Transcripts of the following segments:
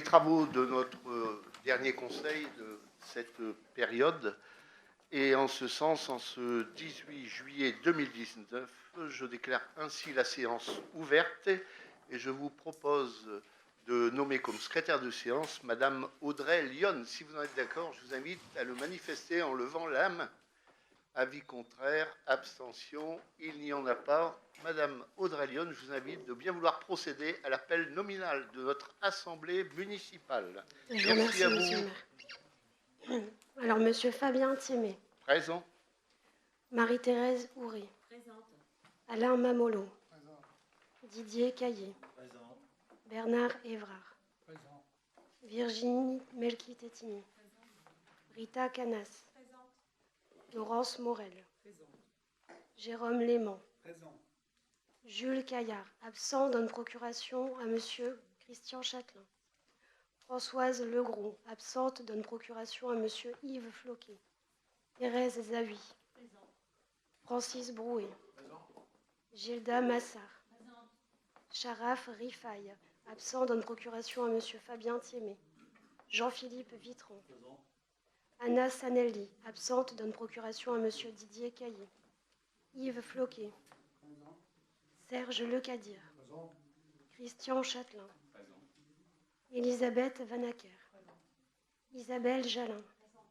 travaux de notre dernier conseil de cette période. Et en ce sens, en ce 18 juillet 2019, je déclare ainsi la séance ouverte et je vous propose de nommer comme secrétaire de séance Madame Audrey Lyon. Si vous en êtes d'accord, je vous invite à le manifester en levant la main. Avis contraire, abstention, il n'y en a pas. Madame Audrey Lyon, je vous invite de bien vouloir procéder à l'appel nominal de notre assemblée municipale. Je vous remercie, à monsieur vous. le maire. Alors, monsieur Fabien Thiémé. Présent. Marie-Thérèse Houry. Présente. Alain Mamolo. Présent. Didier Caillé. Présent. Bernard Évrard. Présent. Virginie Melki-Tétini. Rita Canas. Présente. Laurence Morel. Présent. Jérôme Léman. Présent. Jules Caillard, absent, donne procuration à monsieur Christian Châtelain. Françoise Legros, absente, donne procuration à monsieur Yves Floquet. Thérèse Zawi. Présent. Francis Brouet. Présent. Gilda Massard. Présent. Charaf Rifaille, absent, donne procuration à monsieur Fabien Thiémé. Jean-Philippe Vitron. Présent. Anna Sanelli, absente, donne procuration à monsieur Didier Caillé. Yves Floquet. Présent. Serge Lecadir. Présent. Christian Châtelain. Présent. Elisabeth Vanacker. Présent. Isabelle Jalin. Présent.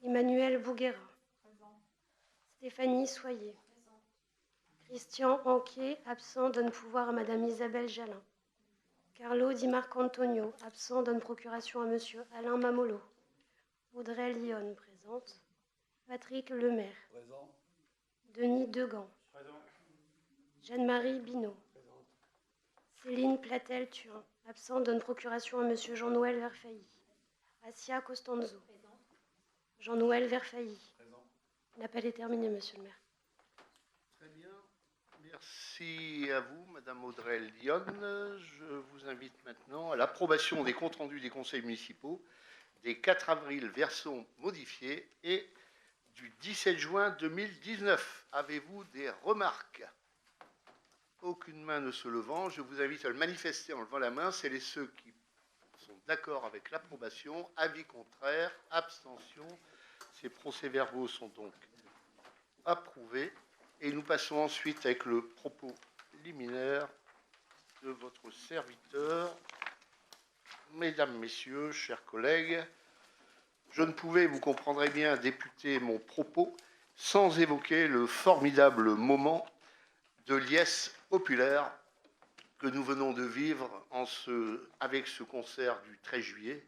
Emmanuel Bouguera. Présent. Stéphanie Soyer. Présent. Christian Anquier, absent, donne pouvoir à madame Isabelle Jalin. Carlo Di Marcantonio, absent, donne procuration à monsieur Alain Mamolo. Audrey Lyon, présente. Patrick Lemaire. Présent. Denis Degan. Présent. Jeanne-Marie Binot. Présente. Céline Platel-Turin, absent, donne procuration à monsieur Jean-Noël Verfailly. Assia Costanzo. Présente. Jean-Noël Verfailly. Présent. L'appel est terminé, monsieur le maire. Très bien. Merci à vous, madame Audrey Lyon. Je vous invite maintenant à l'approbation des comptes rendus des conseils municipaux des 4 avril version modifiée et du 17 juin 2019. Avez-vous des remarques? Aucune main ne se levant, je vous invite à le manifester en levant la main. C'est ceux qui sont d'accord avec l'approbation. Avis contraire, abstention. Ces procès-verbaux sont donc approuvés. Et nous passons ensuite avec le propos liminaire de votre serviteur. Mesdames, Messieurs, chers collègues, je ne pouvais, vous comprendrez bien, débuter mon propos sans évoquer le formidable moment de liesse populaire que nous venons de vivre avec ce concert du 13 juillet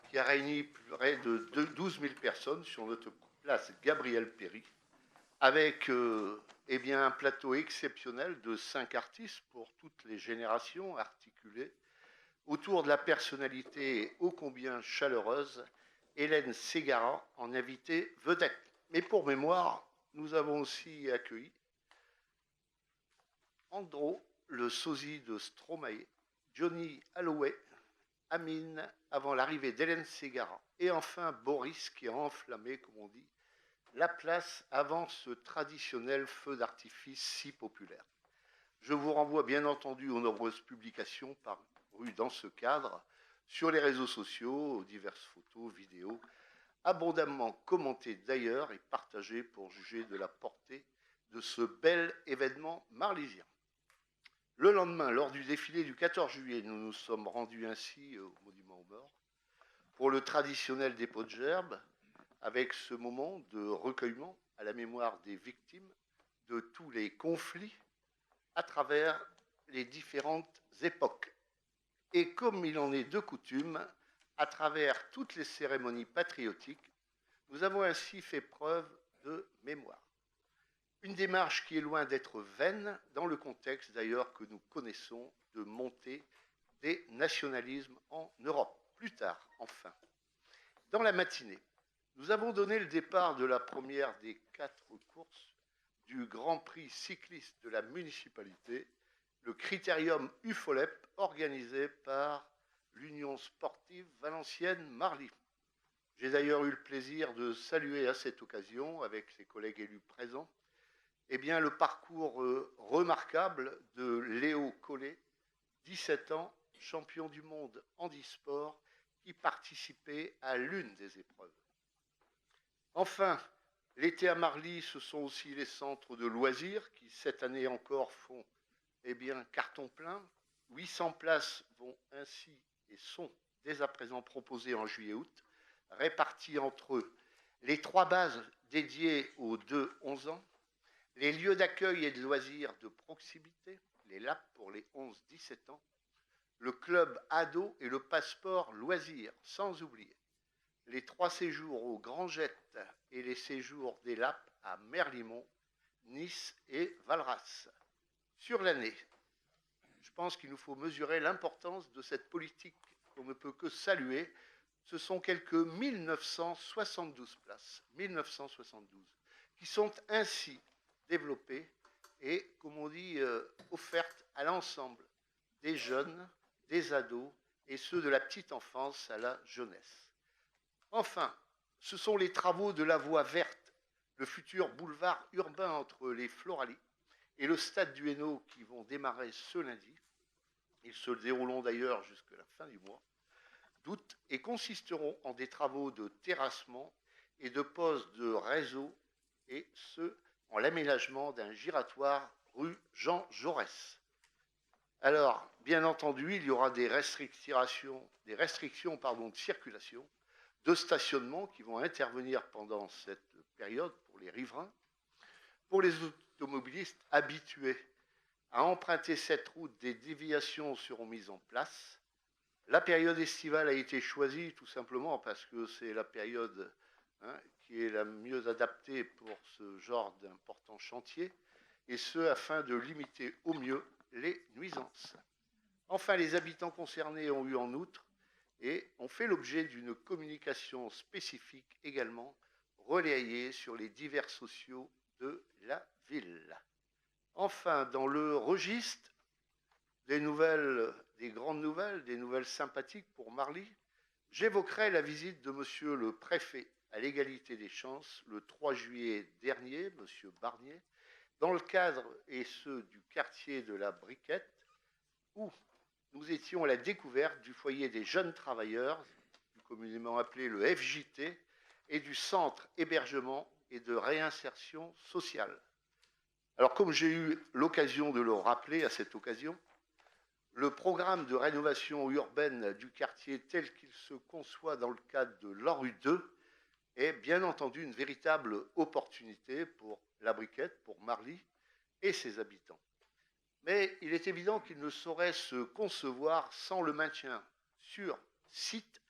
qui a réuni près de 12 000 personnes sur notre place Gabriel-Péri avec un plateau exceptionnel de 5 artistes pour toutes les générations articulées autour de la personnalité ô combien chaleureuse Hélène Ségara en invitée vedette. Mais pour mémoire, nous avons aussi accueilli Andro, le sosie de Stromae, Johnny Holloway, Amine avant l'arrivée d'Hélène Ségara, et enfin Boris qui a enflammé, comme on dit, la place avant ce traditionnel feu d'artifice si populaire. Je vous renvoie bien entendu aux nombreuses publications parues dans ce cadre, sur les réseaux sociaux, aux diverses photos, vidéos, abondamment commentées d'ailleurs et partagées pour juger de la portée de ce bel événement marlysien. Le lendemain, lors du défilé du 14 juillet, nous nous sommes rendus ainsi au Monument aux Morts pour le traditionnel dépôt de gerbes, avec ce moment de recueillement à la mémoire des victimes de tous les conflits à travers les différentes époques. Et comme il en est de coutume, à travers toutes les cérémonies patriotiques, nous avons ainsi fait preuve de mémoire. Une démarche qui est loin d'être vaine, dans le contexte d'ailleurs que nous connaissons de montée des nationalismes en Europe. Plus tard, enfin. Dans la matinée, nous avons donné le départ de la première des 4 courses du Grand Prix cycliste de la municipalité, le Critérium UFOLEP, organisé par l'Union sportive Valenciennes-Marly. J'ai d'ailleurs eu le plaisir de saluer à cette occasion, avec ses collègues élus présents, le parcours remarquable de Léo Collet, 17 ans, champion du monde handisport qui participait à l'une des épreuves. Enfin, l'été à Marly, ce sont aussi les centres de loisirs qui, cette année encore, font carton plein. 800 places vont ainsi et sont dès à présent proposées en juillet-août, réparties entre eux les 3 bases dédiées aux 2-11 ans, les lieux d'accueil et de loisirs de proximité, les LAP pour les 11-17 ans, le club ado et le passeport loisirs, sans oublier les 3 séjours au Grand Jet et les séjours des LAP à Merlimont, Nice et Valras. Sur l'année, je pense qu'il nous faut mesurer l'importance de cette politique qu'on ne peut que saluer. Ce sont quelques 1972 places, 1972, qui sont ainsi développées et, comme on dit, offertes à l'ensemble des jeunes, des ados et ceux de la petite enfance à la jeunesse. Enfin, ce sont les travaux de la voie verte, le futur boulevard urbain entre les Floralies et le stade du Hainaut qui vont démarrer ce lundi. Ils se dérouleront d'ailleurs jusqu'à la fin du mois d'août et consisteront en des travaux de terrassement et de pose de réseau, et ce, en l'aménagement d'un giratoire rue Jean Jaurès. Alors, bien entendu, il y aura des restrictions de circulation, de stationnement qui vont intervenir pendant cette période pour les riverains. Pour les automobilistes habitués à emprunter cette route, des déviations seront mises en place. La période estivale a été choisie tout simplement parce que c'est la période qui est la mieux adaptée pour ce genre d'importants chantiers, et ce afin de limiter au mieux les nuisances. Enfin, les habitants concernés ont eu en outre et ont fait l'objet d'une communication spécifique également relayée sur les divers sociaux de la ville. Enfin, dans le registre des nouvelles, des grandes nouvelles, des nouvelles sympathiques pour Marly, j'évoquerai la visite de monsieur le préfet à l'égalité des chances le 3 juillet dernier, monsieur Barnier, dans le cadre et ceux du quartier de la Briquette, où nous étions à la découverte du foyer des jeunes travailleurs, plus communément appelé le FJT, et du centre hébergement et de réinsertion sociale. Alors, comme j'ai eu l'occasion de le rappeler à cette occasion, le programme de rénovation urbaine du quartier tel qu'il se conçoit dans le cadre de l'ANRU 2 est bien entendu une véritable opportunité pour la Briquette, pour Marly et ses habitants. Mais il est évident qu'il ne saurait se concevoir sans le maintien sur site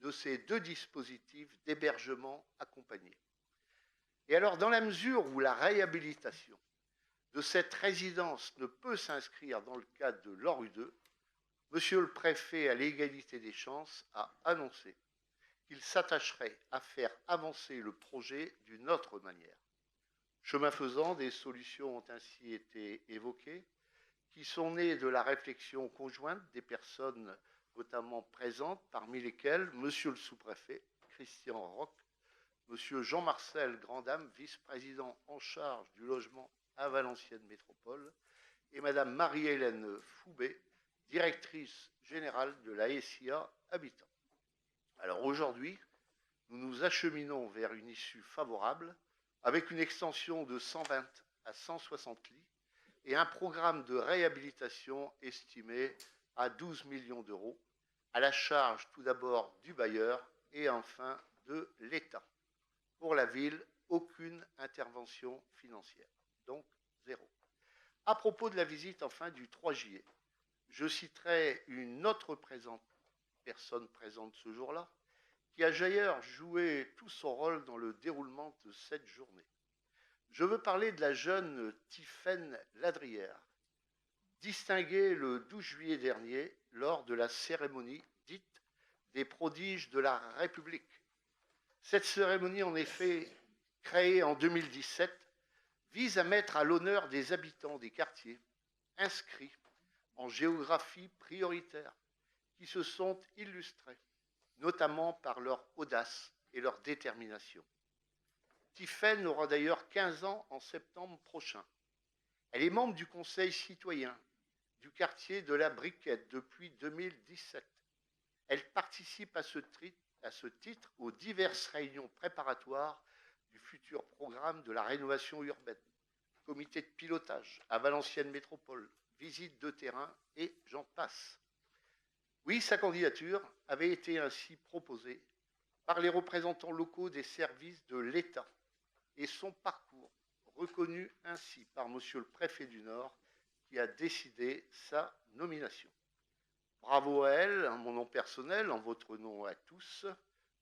de ces 2 dispositifs d'hébergement accompagné. Et alors, dans la mesure où la réhabilitation de cette résidence ne peut s'inscrire dans le cadre de l'ANRU 2, monsieur le préfet à l'égalité des chances a annoncé qu'il s'attacherait à faire avancer le projet d'une autre manière. Chemin faisant, des solutions ont ainsi été évoquées, qui sont nées de la réflexion conjointe des personnes notamment présentes, parmi lesquelles monsieur le sous-préfet, Christian Roch, monsieur Jean-Marcel Grandame, vice-président en charge du logement à Valenciennes Métropole, et madame Marie-Hélène Foubet, directrice générale de la SIA Habitat. Alors aujourd'hui, nous nous acheminons vers une issue favorable, avec une extension de 120 à 160 lits et un programme de réhabilitation estimé à 12 millions d'euros, à la charge tout d'abord du bailleur et enfin de l'État. Pour la ville, aucune intervention financière, donc 0. À propos de la visite enfin du 3 juillet, je citerai une autre personne présente ce jour-là, qui a d'ailleurs joué tout son rôle dans le déroulement de cette journée. Je veux parler de la jeune Tiffaine Ladrière, distinguée le 12 juillet dernier lors de la cérémonie dite des prodiges de la République. Cette cérémonie, en effet, créée en 2017, vise à mettre à l'honneur des habitants des quartiers inscrits en géographie prioritaire, qui se sont illustrés, notamment par leur audace et leur détermination. Tiffaine aura d'ailleurs 15 ans en septembre prochain. Elle est membre du Conseil citoyen, du quartier de la Briquette depuis 2017. Elle participe à ce titre aux diverses réunions préparatoires du futur programme de la rénovation urbaine, comité de pilotage à Valenciennes Métropole, visite de terrain et j'en passe. Oui, sa candidature avait été ainsi proposée par les représentants locaux des services de l'État et son parcours reconnu ainsi par monsieur le préfet du Nord qui a décidé sa nomination. Bravo à elle, en mon nom personnel, en votre nom à tous,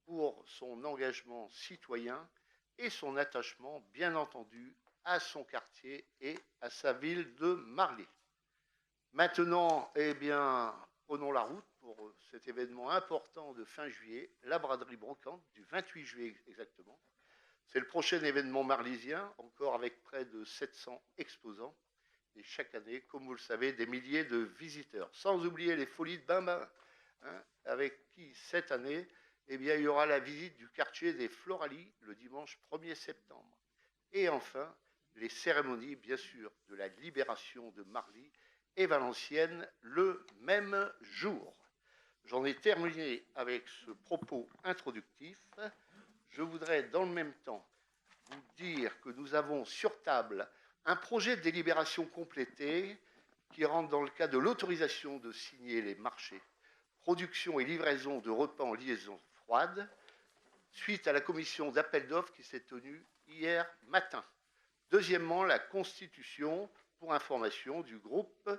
pour son engagement citoyen et son attachement, bien entendu, à son quartier et à sa ville de Marly. Maintenant, eh bien, prenons la route pour cet événement important de fin juillet, la braderie brocante, du 28 juillet exactement. C'est le prochain événement marlysien, encore avec près de 700 exposants. Et chaque année, comme vous le savez, des milliers de visiteurs. Sans oublier les folies de Bain-Bain, hein, avec qui, cette année, eh bien, il y aura la visite du quartier des Floralies le dimanche 1er septembre. Et enfin, les cérémonies, bien sûr, de la libération de Marly et Valenciennes le même jour. J'en ai terminé avec ce propos introductif. Je voudrais, dans le même temps, vous dire que nous avons sur table un projet de délibération complété qui rentre dans le cadre de l'autorisation de signer les marchés, production et livraison de repas en liaison froide, suite à la commission d'appel d'offres qui s'est tenue hier matin. Deuxièmement, la constitution, pour information, du groupe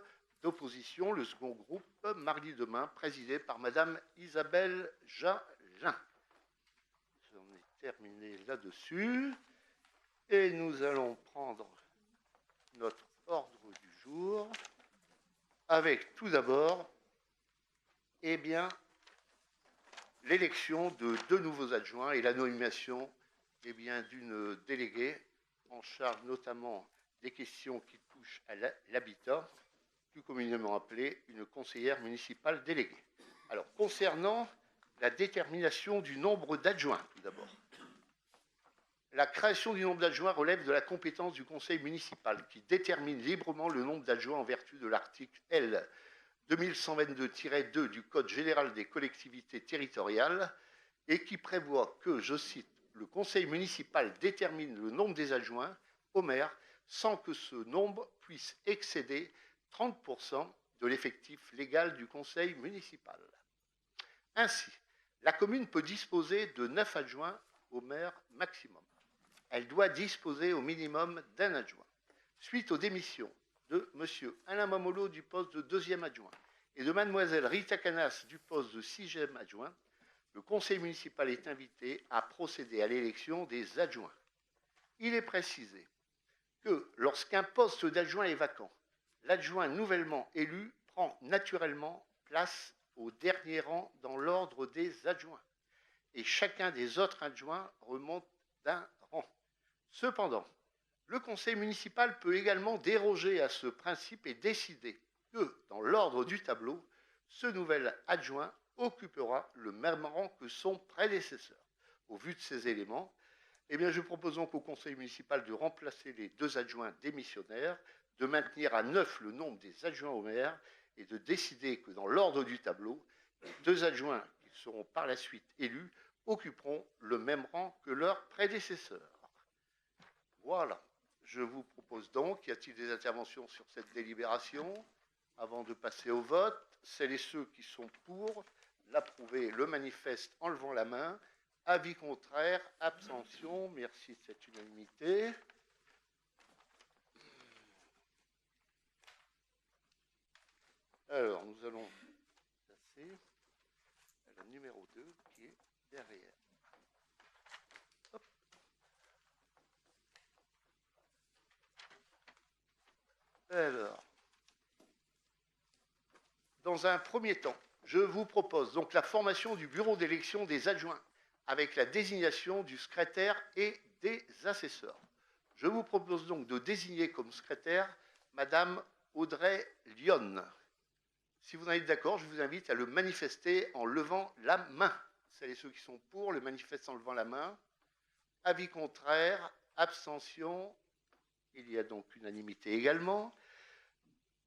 d'opposition, le second groupe, Marly Demain, présidé par Madame Isabelle Jalin. J'en ai terminé là-dessus. Et nous allons prendre notre ordre du jour avec tout d'abord, eh bien, l'élection de 2 nouveaux adjoints et la nomination, eh bien, d'une déléguée en charge notamment des questions qui touchent à l'habitat, plus communément appelée une conseillère municipale déléguée. Alors, concernant la détermination du nombre d'adjoints, tout d'abord. La création du nombre d'adjoints relève de la compétence du conseil municipal qui détermine librement le nombre d'adjoints en vertu de l'article L. 2122-2 du Code général des collectivités territoriales et qui prévoit que, je cite, le conseil municipal détermine le nombre des adjoints au maire sans que ce nombre puisse excéder 30% de l'effectif légal du conseil municipal. Ainsi, la commune peut disposer de 9 adjoints au maire maximum. Elle doit disposer au minimum d'un adjoint. Suite aux démissions de M. Alain Mamolo du poste de 2e adjoint et de Mlle Rita Canas du poste de 6e adjoint, le conseil municipal est invité à procéder à l'élection des adjoints. Il est précisé que lorsqu'un poste d'adjoint est vacant, l'adjoint nouvellement élu prend naturellement place au dernier rang dans l'ordre des adjoints et chacun des autres adjoints remonte d'un rang. Cependant, le conseil municipal peut également déroger à ce principe et décider que, dans l'ordre du tableau, ce nouvel adjoint occupera le même rang que son prédécesseur. Au vu de ces éléments, eh bien, je propose donc au conseil municipal de remplacer les 2 adjoints démissionnaires, de maintenir à 9 le nombre des adjoints au maire et de décider que, dans l'ordre du tableau, les 2 adjoints qui seront par la suite élus occuperont le même rang que leurs prédécesseurs. Voilà. Je vous propose donc, y a-t-il des interventions sur cette délibération? Avant de passer au vote, celles et ceux qui sont pour l'approuver le manifestent en levant la main. Avis contraire, abstention, merci de cette unanimité. Alors, nous allons passer à la numéro 2 qui est derrière. Hop. Alors, dans un premier temps, je vous propose donc la formation du bureau d'élection des adjoints avec la désignation du secrétaire et des assesseurs. Je vous propose donc de désigner comme secrétaire Madame Audrey Lyon. Si vous en êtes d'accord, je vous invite à le manifester en levant la main. Celles et ceux qui sont pour le manifestent en levant la main. Avis contraire, abstention. Il y a donc unanimité également.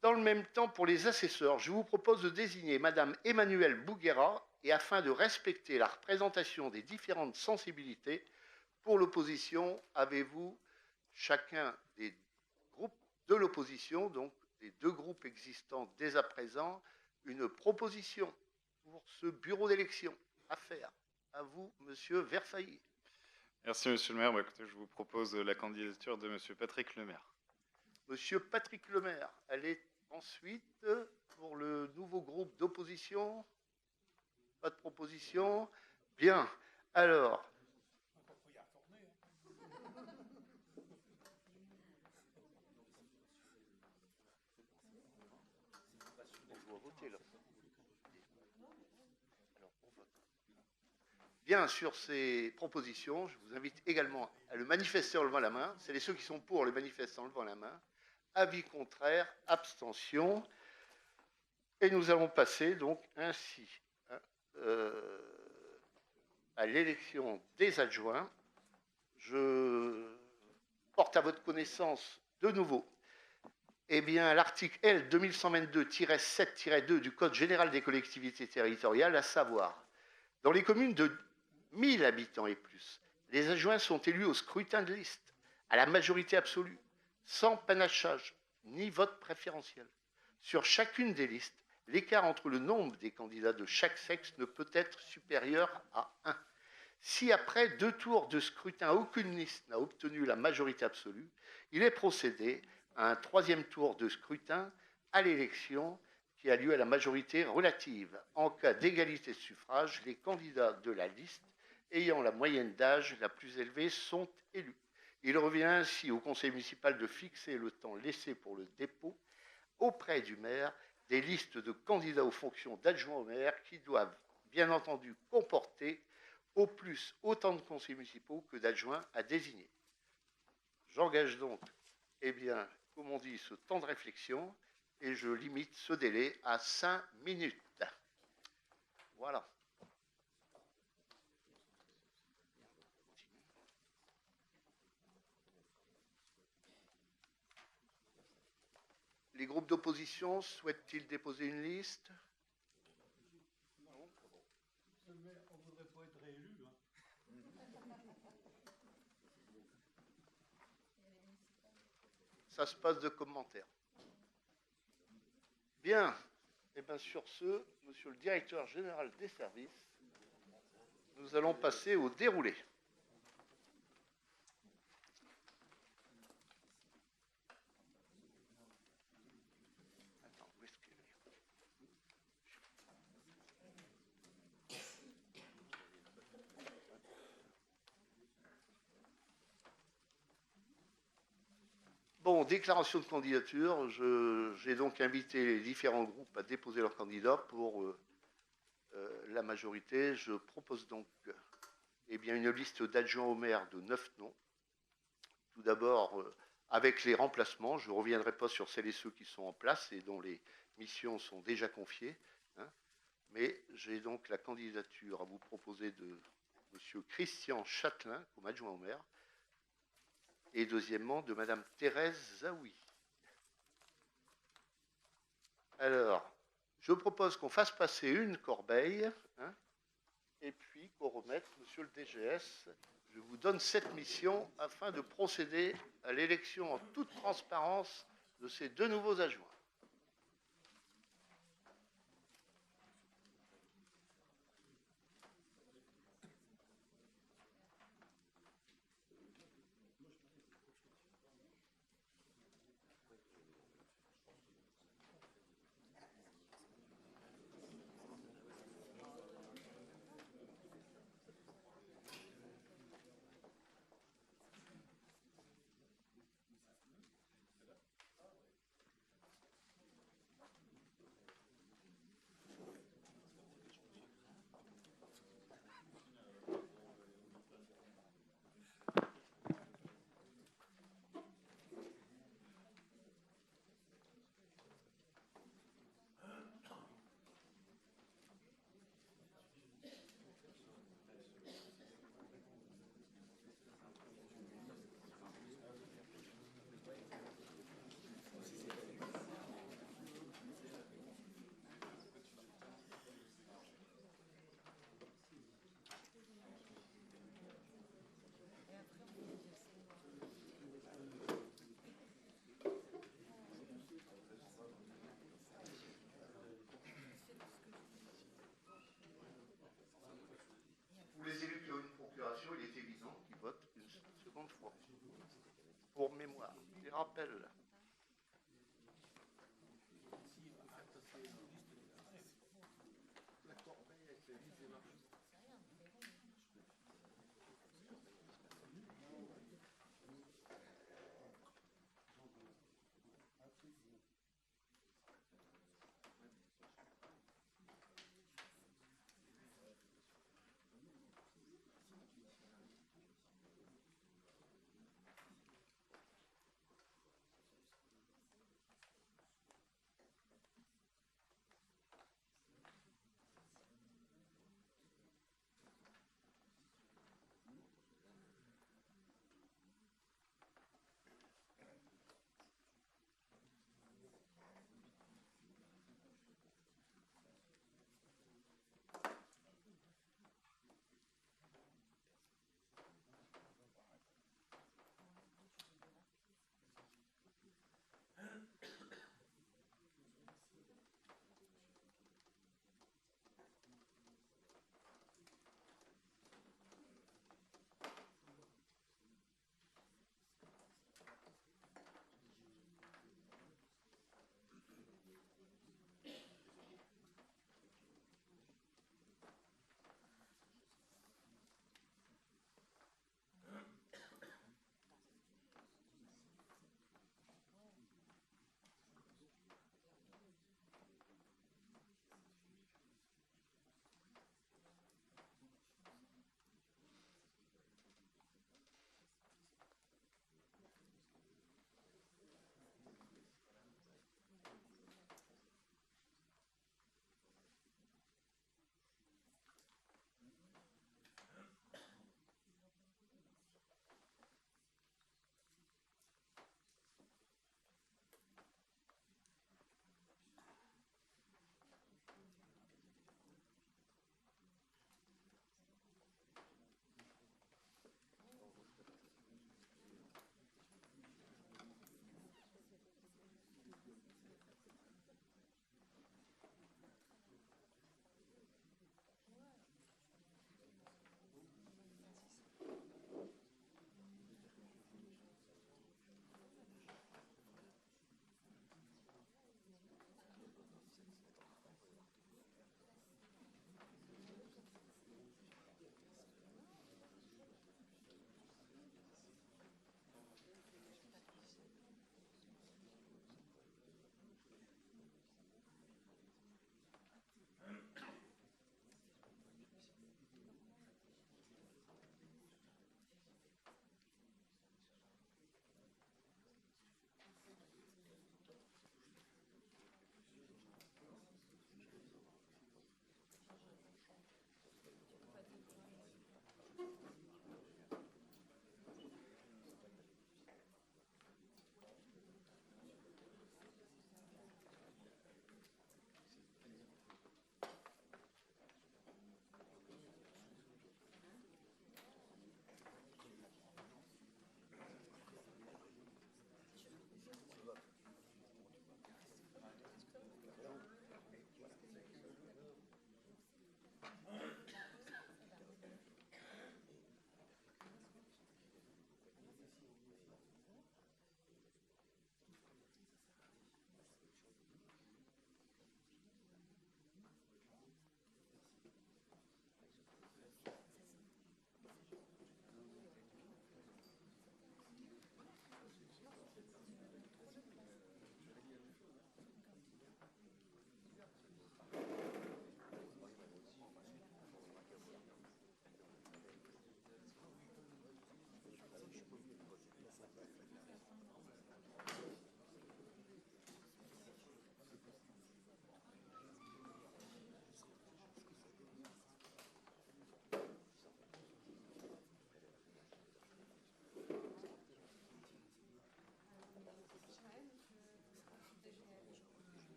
Dans le même temps, pour les assesseurs, je vous propose de désigner Madame Emmanuelle Bouguera et afin de respecter la représentation des différentes sensibilités, pour l'opposition, avez-vous chacun des groupes de l'opposition, donc des deux groupes existants dès à présent, une proposition pour ce bureau d'élection à faire? À vous, Monsieur Verfaillie. Merci, Monsieur le maire. Écoutez, je vous propose la candidature de Monsieur Patrick Lemaire. Monsieur Patrick Lemaire, elle est ensuite pour le nouveau groupe d'opposition. Pas de proposition. Bien. Alors. On doit voter là. Alors, on vote. Bien, sur ces propositions, je vous invite également à le manifester en levant la main. C'est ceux qui sont pour le manifester en levant la main. Avis contraire, abstention. Et nous allons passer donc ainsi à l'élection des adjoints. Je porte à votre connaissance de nouveau l'article L 2122-7-2 du Code général des collectivités territoriales, à savoir, dans les communes de 1000 habitants et plus, les adjoints sont élus au scrutin de liste, à la majorité absolue, sans panachage ni vote préférentiel. Sur chacune des listes, l'écart entre le nombre des candidats de chaque sexe ne peut être supérieur à 1. Si après 2 tours de scrutin, aucune liste n'a obtenu la majorité absolue, il est procédé à un 3e tour de scrutin à l'élection qui a lieu à la majorité relative. En cas d'égalité de suffrage, les candidats de la liste ayant la moyenne d'âge la plus élevée sont élus. Il revient ainsi au conseil municipal de fixer le temps laissé pour le dépôt auprès du maire des listes de candidats aux fonctions d'adjoint au maire qui doivent bien entendu comporter au plus autant de conseillers municipaux que d'adjoints à désigner. J'engage donc, comme on dit, ce temps de réflexion et je limite ce délai à 5 minutes. Voilà. Les groupes d'opposition souhaitent-ils déposer une liste? Non. On ne voudrait pas être réélu. Ça se passe de commentaires. Bien. Et bien sur ce, monsieur le directeur général des services, nous allons passer au déroulé. Bon, déclaration de candidature, j'ai donc invité les différents groupes à déposer leurs candidats pour la majorité. Je propose donc une liste d'adjoints au maire de 9 noms. Tout d'abord, avec les remplacements, je ne reviendrai pas sur celles et ceux qui sont en place et dont les missions sont déjà confiées. Mais j'ai donc la candidature à vous proposer de M. Christian Châtelain comme adjoint au maire. Et deuxièmement, de Madame Thérèse Zaoui. Alors, je propose qu'on fasse passer une corbeille, et puis qu'on remette, monsieur le DGS, je vous donne cette mission afin de procéder à l'élection en toute transparence de ces 2 nouveaux adjoints. pour mémoire. Des rappels.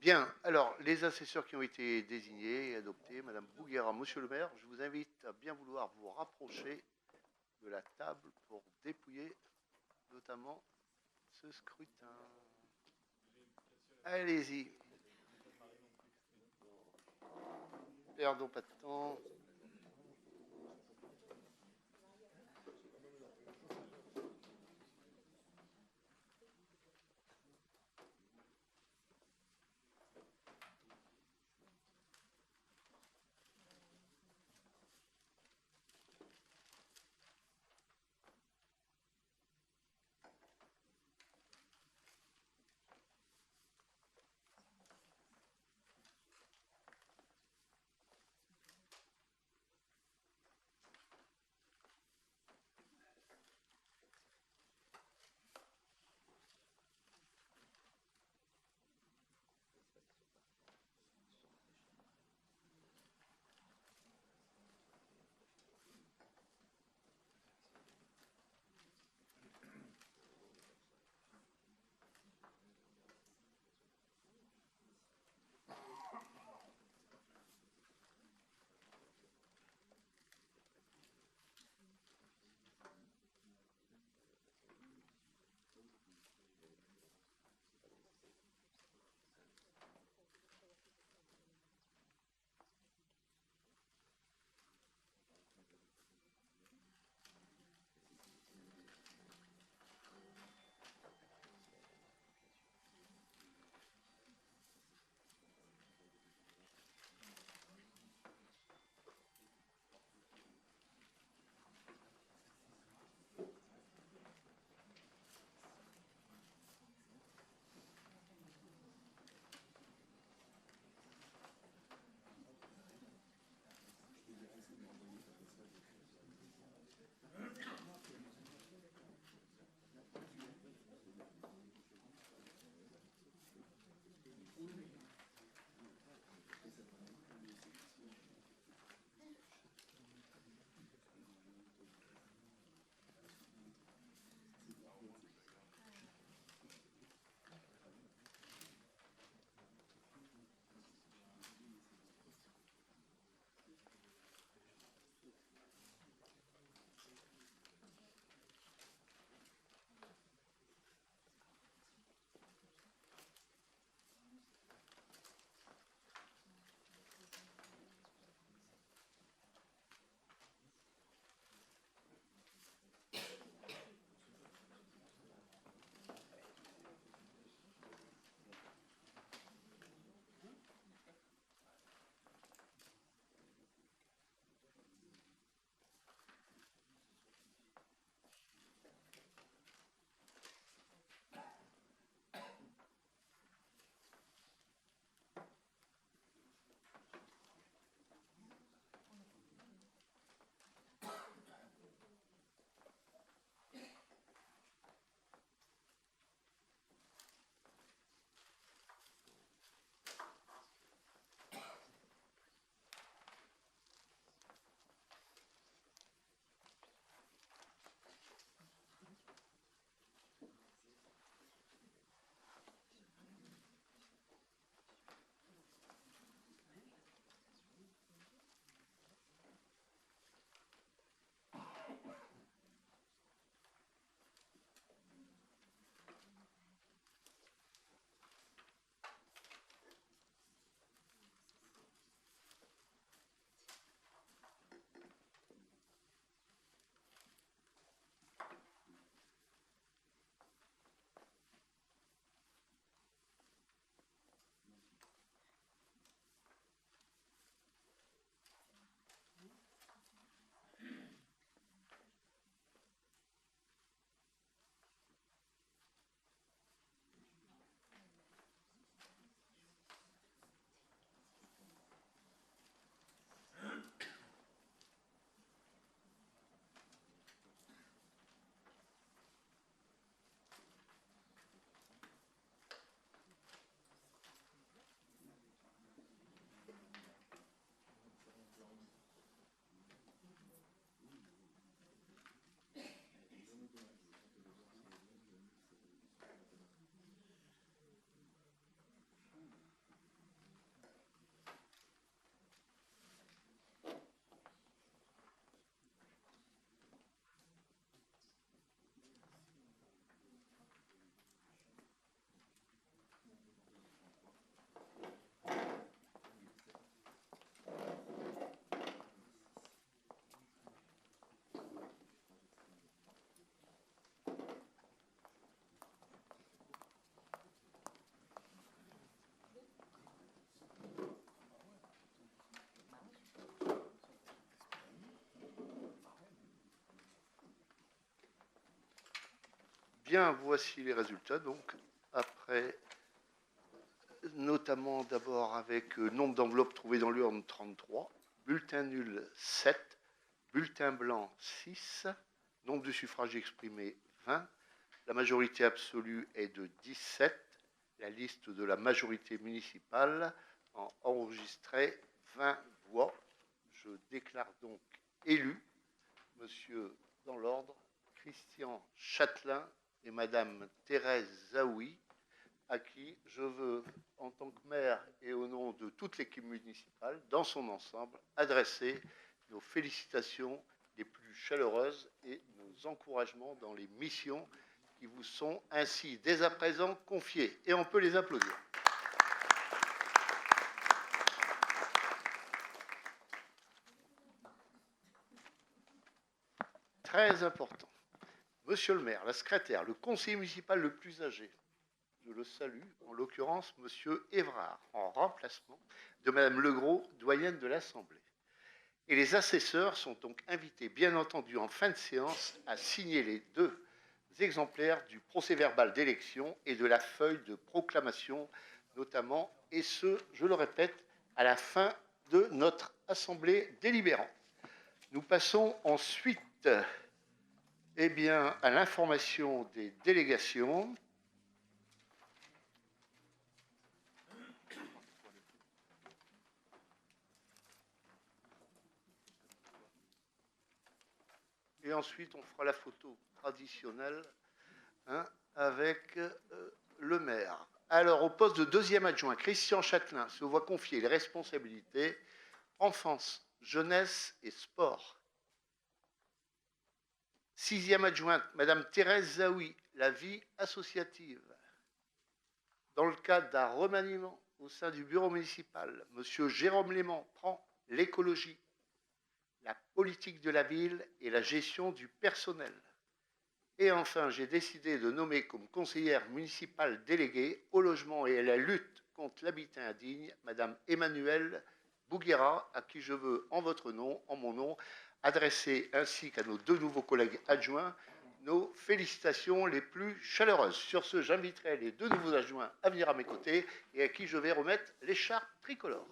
Bien, alors, les assesseurs qui ont été désignés et adoptés, Madame Bouguera, Monsieur le maire, je vous invite à bien vouloir vous rapprocher de la table pour dépouiller notamment ce scrutin. Allez-y. Perdons pas de temps. Bien, voici les résultats. Donc, après, notamment d'abord avec nombre d'enveloppes trouvées dans l'urne 33, bulletin nul 7, bulletin blanc 6, nombre de suffrages exprimés 20, la majorité absolue est de 17, la liste de la majorité municipale en enregistrait 20 voix. Je déclare donc élu monsieur, dans l'ordre, Christian Châtelain et madame Thérèse Zaoui, à qui je veux, en tant que maire et au nom de toute l'équipe municipale, dans son ensemble, adresser nos félicitations les plus chaleureuses et nos encouragements dans les missions qui vous sont ainsi dès à présent confiées. Et on peut les applaudir. Très important. Monsieur le maire, la secrétaire, le conseiller municipal le plus âgé, je le salue, en l'occurrence monsieur Évrard, en remplacement de madame Legros, doyenne de l'Assemblée. Et les assesseurs sont donc invités, bien entendu, en fin de séance, à signer les 2 exemplaires du procès-verbal d'élection et de la feuille de proclamation, notamment, et ce, je le répète, à la fin de notre assemblée délibérante. Nous passons ensuite à l'information des délégations. Et ensuite, on fera la photo traditionnelle avec le maire. Alors, au poste de 2e adjoint, Christian Châtelain se voit confier les responsabilités enfance, jeunesse et sport. 6e adjointe, madame Thérèse Zaoui, la vie associative. Dans le cadre d'un remaniement au sein du bureau municipal, monsieur Jérôme Léman prend l'écologie, la politique de la ville et la gestion du personnel. Et enfin, j'ai décidé de nommer comme conseillère municipale déléguée au logement et à la lutte contre l'habitat indigne, madame Emmanuelle Bouguera, à qui je veux, en votre nom, en mon nom, adresser, ainsi qu'à nos 2 nouveaux collègues adjoints, nos félicitations les plus chaleureuses. Sur ce, j'inviterai les 2 nouveaux adjoints à venir à mes côtés et à qui je vais remettre l'écharpe tricolore.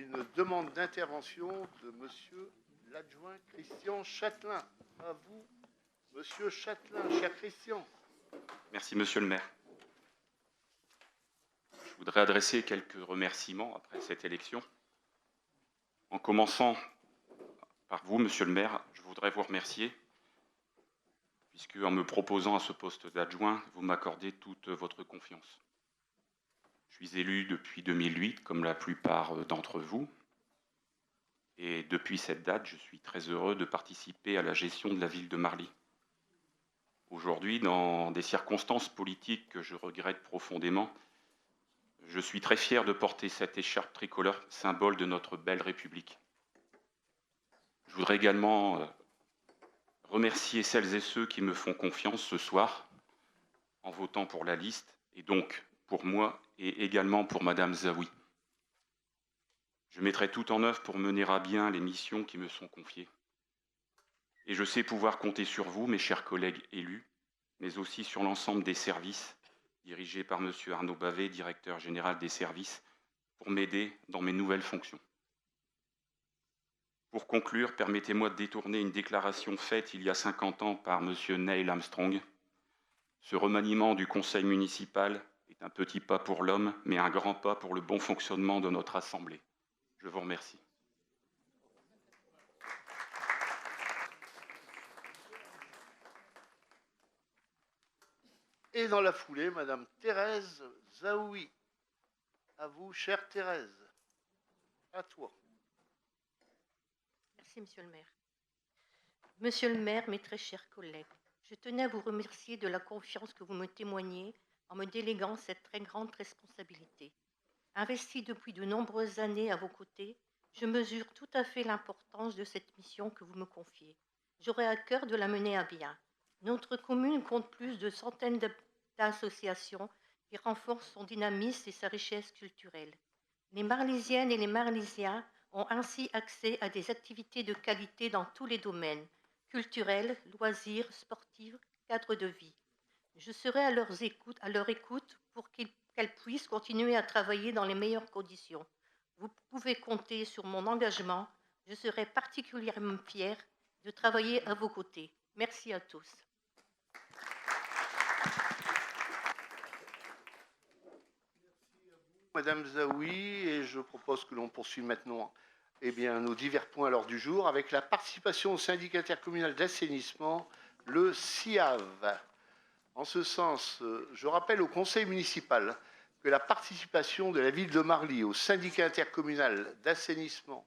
une demande d'intervention de monsieur l'adjoint Christian Châtelain. À vous, monsieur Châtelain, cher Christian. Merci, monsieur le maire. Je voudrais adresser quelques remerciements après cette élection. En commençant par vous, monsieur le maire, je voudrais vous remercier, puisque en me proposant à ce poste d'adjoint, vous m'accordez toute votre confiance. Je suis élu depuis 2008, comme la plupart d'entre vous, et depuis cette date, je suis très heureux de participer à la gestion de la ville de Marly. Aujourd'hui, dans des circonstances politiques que je regrette profondément, je suis très fier de porter cette écharpe tricolore, symbole de notre belle République. Je voudrais également remercier celles et ceux qui me font confiance ce soir en votant pour la liste, et donc pour moi et également pour Madame Zaoui. Je mettrai tout en œuvre pour mener à bien les missions qui me sont confiées. Et je sais pouvoir compter sur vous, mes chers collègues élus, mais aussi sur l'ensemble des services dirigés par M. Arnaud Bavet, directeur général des services, pour m'aider dans mes nouvelles fonctions. Pour conclure, permettez-moi de détourner une déclaration faite il y a 50 ans par M. Neil Armstrong. Ce remaniement du conseil municipal est un petit pas pour l'homme, mais un grand pas pour le bon fonctionnement de notre Assemblée. Je vous remercie. Et dans la foulée, Madame Thérèse Zaoui. À vous, chère Thérèse. À toi. Merci, Monsieur le maire. Monsieur le maire, mes très chers collègues, je tenais à vous remercier de la confiance que vous me témoignez en me déléguant cette très grande responsabilité. Investi depuis de nombreuses années à vos côtés, je mesure tout à fait l'importance de cette mission que vous me confiez. J'aurai à cœur de la mener à bien. Notre commune compte plus de centaines d'associations qui renforcent son dynamisme et sa richesse culturelle. Les Marlysiennes et les Marlysiens ont ainsi accès à des activités de qualité dans tous les domaines, culturels, loisirs, sportifs, cadre de vie. Je serai à leur écoute pour qu'elles puissent continuer à travailler dans les meilleures conditions. Vous pouvez compter sur mon engagement. Je serai particulièrement fière de travailler à vos côtés. Merci à tous. Madame Zaoui, et je propose que l'on poursuive maintenant nos divers points à l'ordre du jour avec la participation au syndicat intercommunal d'assainissement, le SIAV. En ce sens, je rappelle au conseil municipal que la participation de la ville de Marly au syndicat intercommunal d'assainissement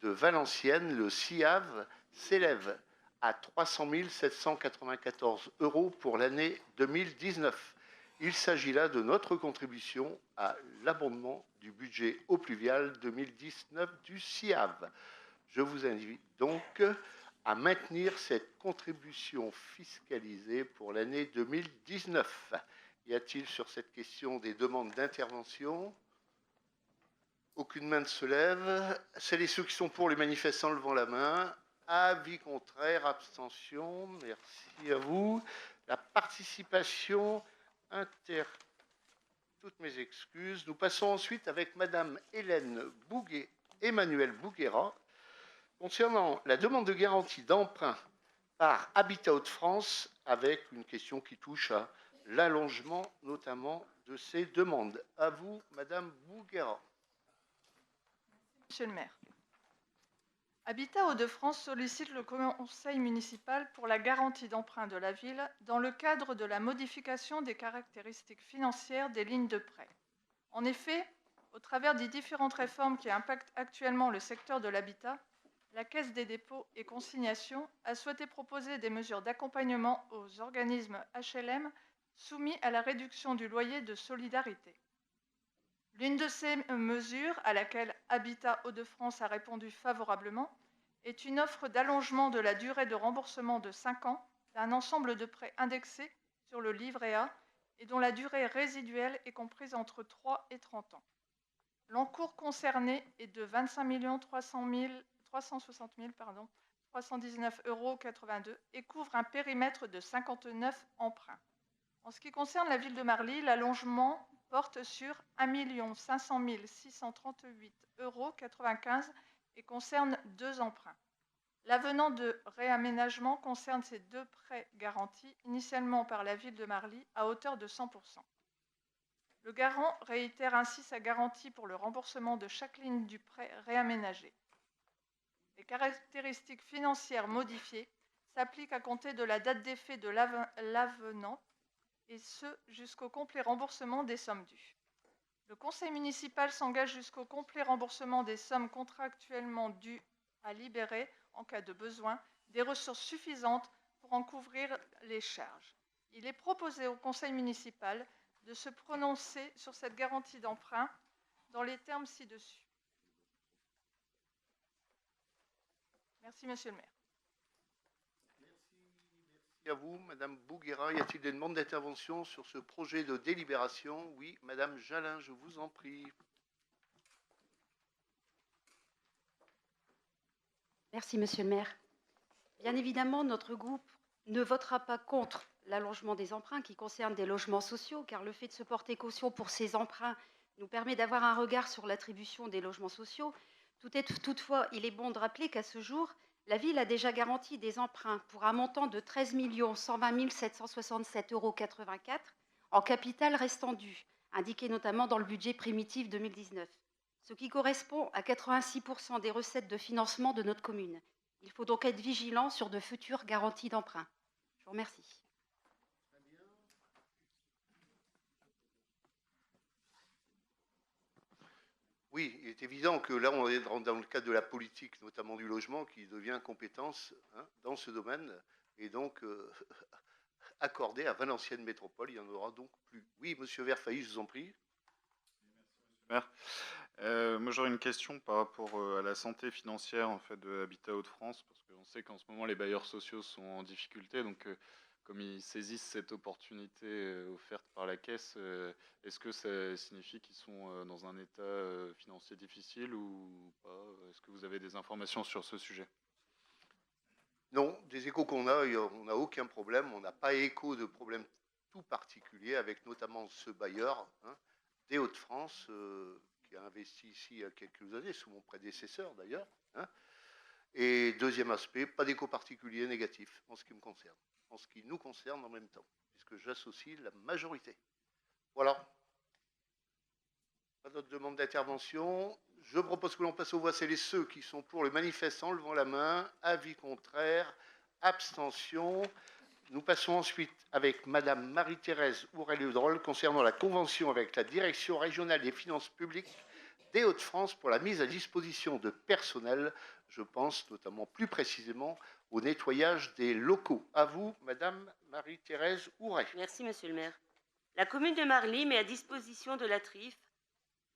de Valenciennes, le SIAV, s'élève à 300 794 € pour l'année 2019. Il s'agit là de notre contribution à l'abondement du budget eau pluviale 2019 du SIAV. Je vous invite donc à maintenir cette contribution fiscalisée pour l'année 2019. Y a-t-il sur cette question des demandes d'intervention? Aucune main ne se lève. Celles et ceux qui sont pour les manifestants levant la main. Avis contraire, abstention. Merci à vous. La participation toutes mes excuses. Nous passons ensuite avec Madame Emmanuelle Bouguera concernant la demande de garantie d'emprunt par Habitat Hauts-de-France avec une question qui touche à l'allongement notamment de ces demandes. À vous, Madame Bouguera. Monsieur le maire. Habitat Hauts-de-France sollicite le conseil municipal pour la garantie d'emprunt de la ville dans le cadre de la modification des caractéristiques financières des lignes de prêt. En effet, au travers des différentes réformes qui impactent actuellement le secteur de l'habitat, la Caisse des dépôts et consignations a souhaité proposer des mesures d'accompagnement aux organismes HLM soumis à la réduction du loyer de solidarité. L'une de ces mesures, à laquelle Habitat Hauts-de-France a répondu favorablement, est une offre d'allongement de la durée de remboursement de 5 ans d'un ensemble de prêts indexés sur le livret A et dont la durée résiduelle est comprise entre 3 et 30 ans. L'encours concerné est de 25 360 319,82 € et couvre un périmètre de 59 emprunts. En ce qui concerne la ville de Marly, l'allongement porte sur 1 500 638,95 € et concerne 2 emprunts. L'avenant de réaménagement concerne ces 2 prêts garantis initialement par la ville de Marly à hauteur de 100%. Le garant réitère ainsi sa garantie pour le remboursement de chaque ligne du prêt réaménagé. Les caractéristiques financières modifiées s'appliquent à compter de la date d'effet de l'avenant, et ce jusqu'au complet remboursement des sommes dues. Le conseil municipal s'engage jusqu'au complet remboursement des sommes contractuellement dues à libérer, en cas de besoin, des ressources suffisantes pour en couvrir les charges. Il est proposé au conseil municipal de se prononcer sur cette garantie d'emprunt dans les termes ci-dessus. Merci, Monsieur le maire. Merci à vous, Madame Bouguera. Y a-t-il des demandes d'intervention sur ce projet de délibération? Oui, Madame Jalin, je vous en prie. Merci, Monsieur le maire. Bien évidemment, notre groupe ne votera pas contre l'allongement des emprunts qui concernent des logements sociaux, car le fait de se porter caution pour ces emprunts nous permet d'avoir un regard sur l'attribution des logements sociaux. Toutefois, il est bon de rappeler qu'à ce jour, la ville a déjà garanti des emprunts pour un montant de 13 120 767,84 € en capital restant dû, indiqué notamment dans le budget primitif 2019, ce qui correspond à 86% des recettes de financement de notre commune. Il faut donc être vigilant sur de futures garanties d'emprunt. Je vous remercie. Oui, il est évident que là, on est dans le cadre de la politique, notamment du logement, qui devient compétence dans ce domaine, et donc accordé à Valenciennes Métropole, il n'y en aura donc plus. Oui, Monsieur Verfailly, je vous en prie. Maire. Moi, j'aurais une question par rapport à la santé financière en fait, de Habitat Hauts-de-France, parce qu'on sait qu'en ce moment, les bailleurs sociaux sont en difficulté. Donc, comme ils saisissent cette opportunité offerte par la Caisse, est-ce que ça signifie qu'ils sont dans un état financier difficile ou pas? Est-ce que vous avez des informations sur ce sujet? Non, des échos qu'on a, on n'a aucun problème. On n'a pas écho de problème tout particulier avec notamment ce bailleur des Hauts-de-France qui a investi ici il y a quelques années, sous mon prédécesseur d'ailleurs. Et deuxième aspect, pas d'écho particulier négatif en ce qui me concerne, en ce qui nous concerne en même temps, puisque j'associe la majorité. Voilà. Pas d'autres demandes d'intervention. Je propose que l'on passe aux voix celles et ceux qui sont pour le manifeste en levant la main. Avis contraire, abstention. Nous passons ensuite avec Madame Marie-Thérèse Ourel-Udrol concernant la convention avec la Direction régionale des finances publiques des Hauts-de-France pour la mise à disposition de personnel. Je pense notamment plus précisément au nettoyage des locaux. À vous, Madame Marie-Thérèse Ouret. Merci, Monsieur le maire. La commune de Marly met à disposition de la TRIF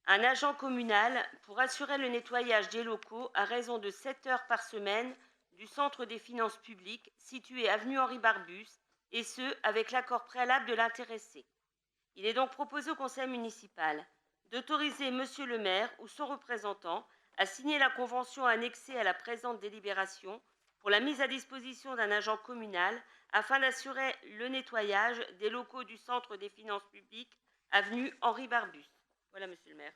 un agent communal pour assurer le nettoyage des locaux à raison de 7 heures par semaine du centre des finances publiques situé avenue Henri Barbus, et ce, avec l'accord préalable de l'intéressé. Il est donc proposé au conseil municipal d'autoriser Monsieur le maire ou son représentant à signer la convention annexée à la présente délibération pour la mise à disposition d'un agent communal afin d'assurer le nettoyage des locaux du centre des finances publiques avenue Henri Barbus. Voilà, Monsieur le maire.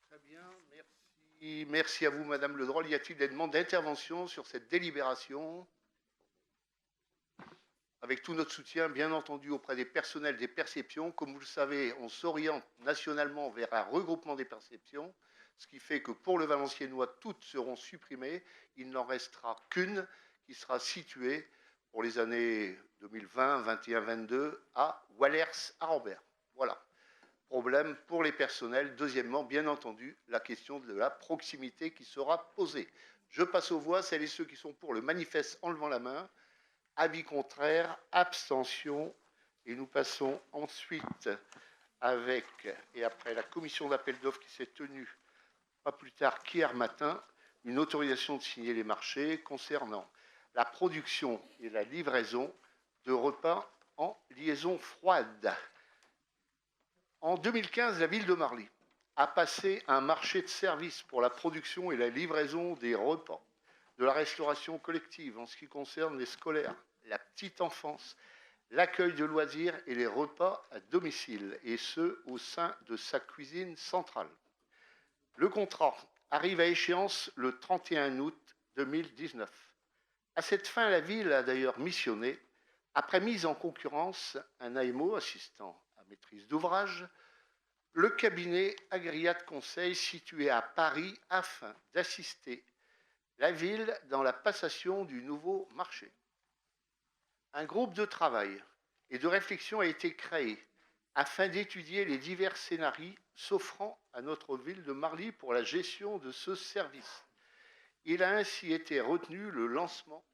Très bien, merci. Merci à vous, Madame Le Drôle. Y a-t-il des demandes d'intervention sur cette délibération? Avec tout notre soutien, bien entendu, auprès des personnels des perceptions. Comme vous le savez, on s'oriente nationalement vers un regroupement des perceptions, ce qui fait que pour le Valenciennois, toutes seront supprimées. Il n'en restera qu'une qui sera située pour les années 2020, 21, 22 à Wallers-Arambert. Voilà. Problème pour les personnels. Deuxièmement, bien entendu, la question de la proximité qui sera posée. Je passe aux voix celles et ceux qui sont pour le manifeste en levant la main. Avis contraire, abstention. Et nous passons ensuite avec, et après la commission d'appel d'offres qui s'est tenue pas plus tard qu'hier matin, une autorisation de signer les marchés concernant la production et la livraison de repas en liaison froide. En 2015, la ville de Marly a passé un marché de services pour la production et la livraison des repas, de la restauration collective en ce qui concerne les scolaires, la petite enfance, l'accueil de loisirs et les repas à domicile, et ce, au sein de sa cuisine centrale. Le contrat arrive à échéance le 31 août 2019. À cette fin, la ville a d'ailleurs missionné, après mise en concurrence, un AMO, assistant à maîtrise d'ouvrage, le cabinet Agriat Conseil situé à Paris afin d'assister la ville dans la passation du nouveau marché. Un groupe de travail et de réflexion a été créé afin d'étudier les divers scénarios s'offrant à notre ville de Marly pour la gestion de ce service. Il a ainsi été retenu le lancement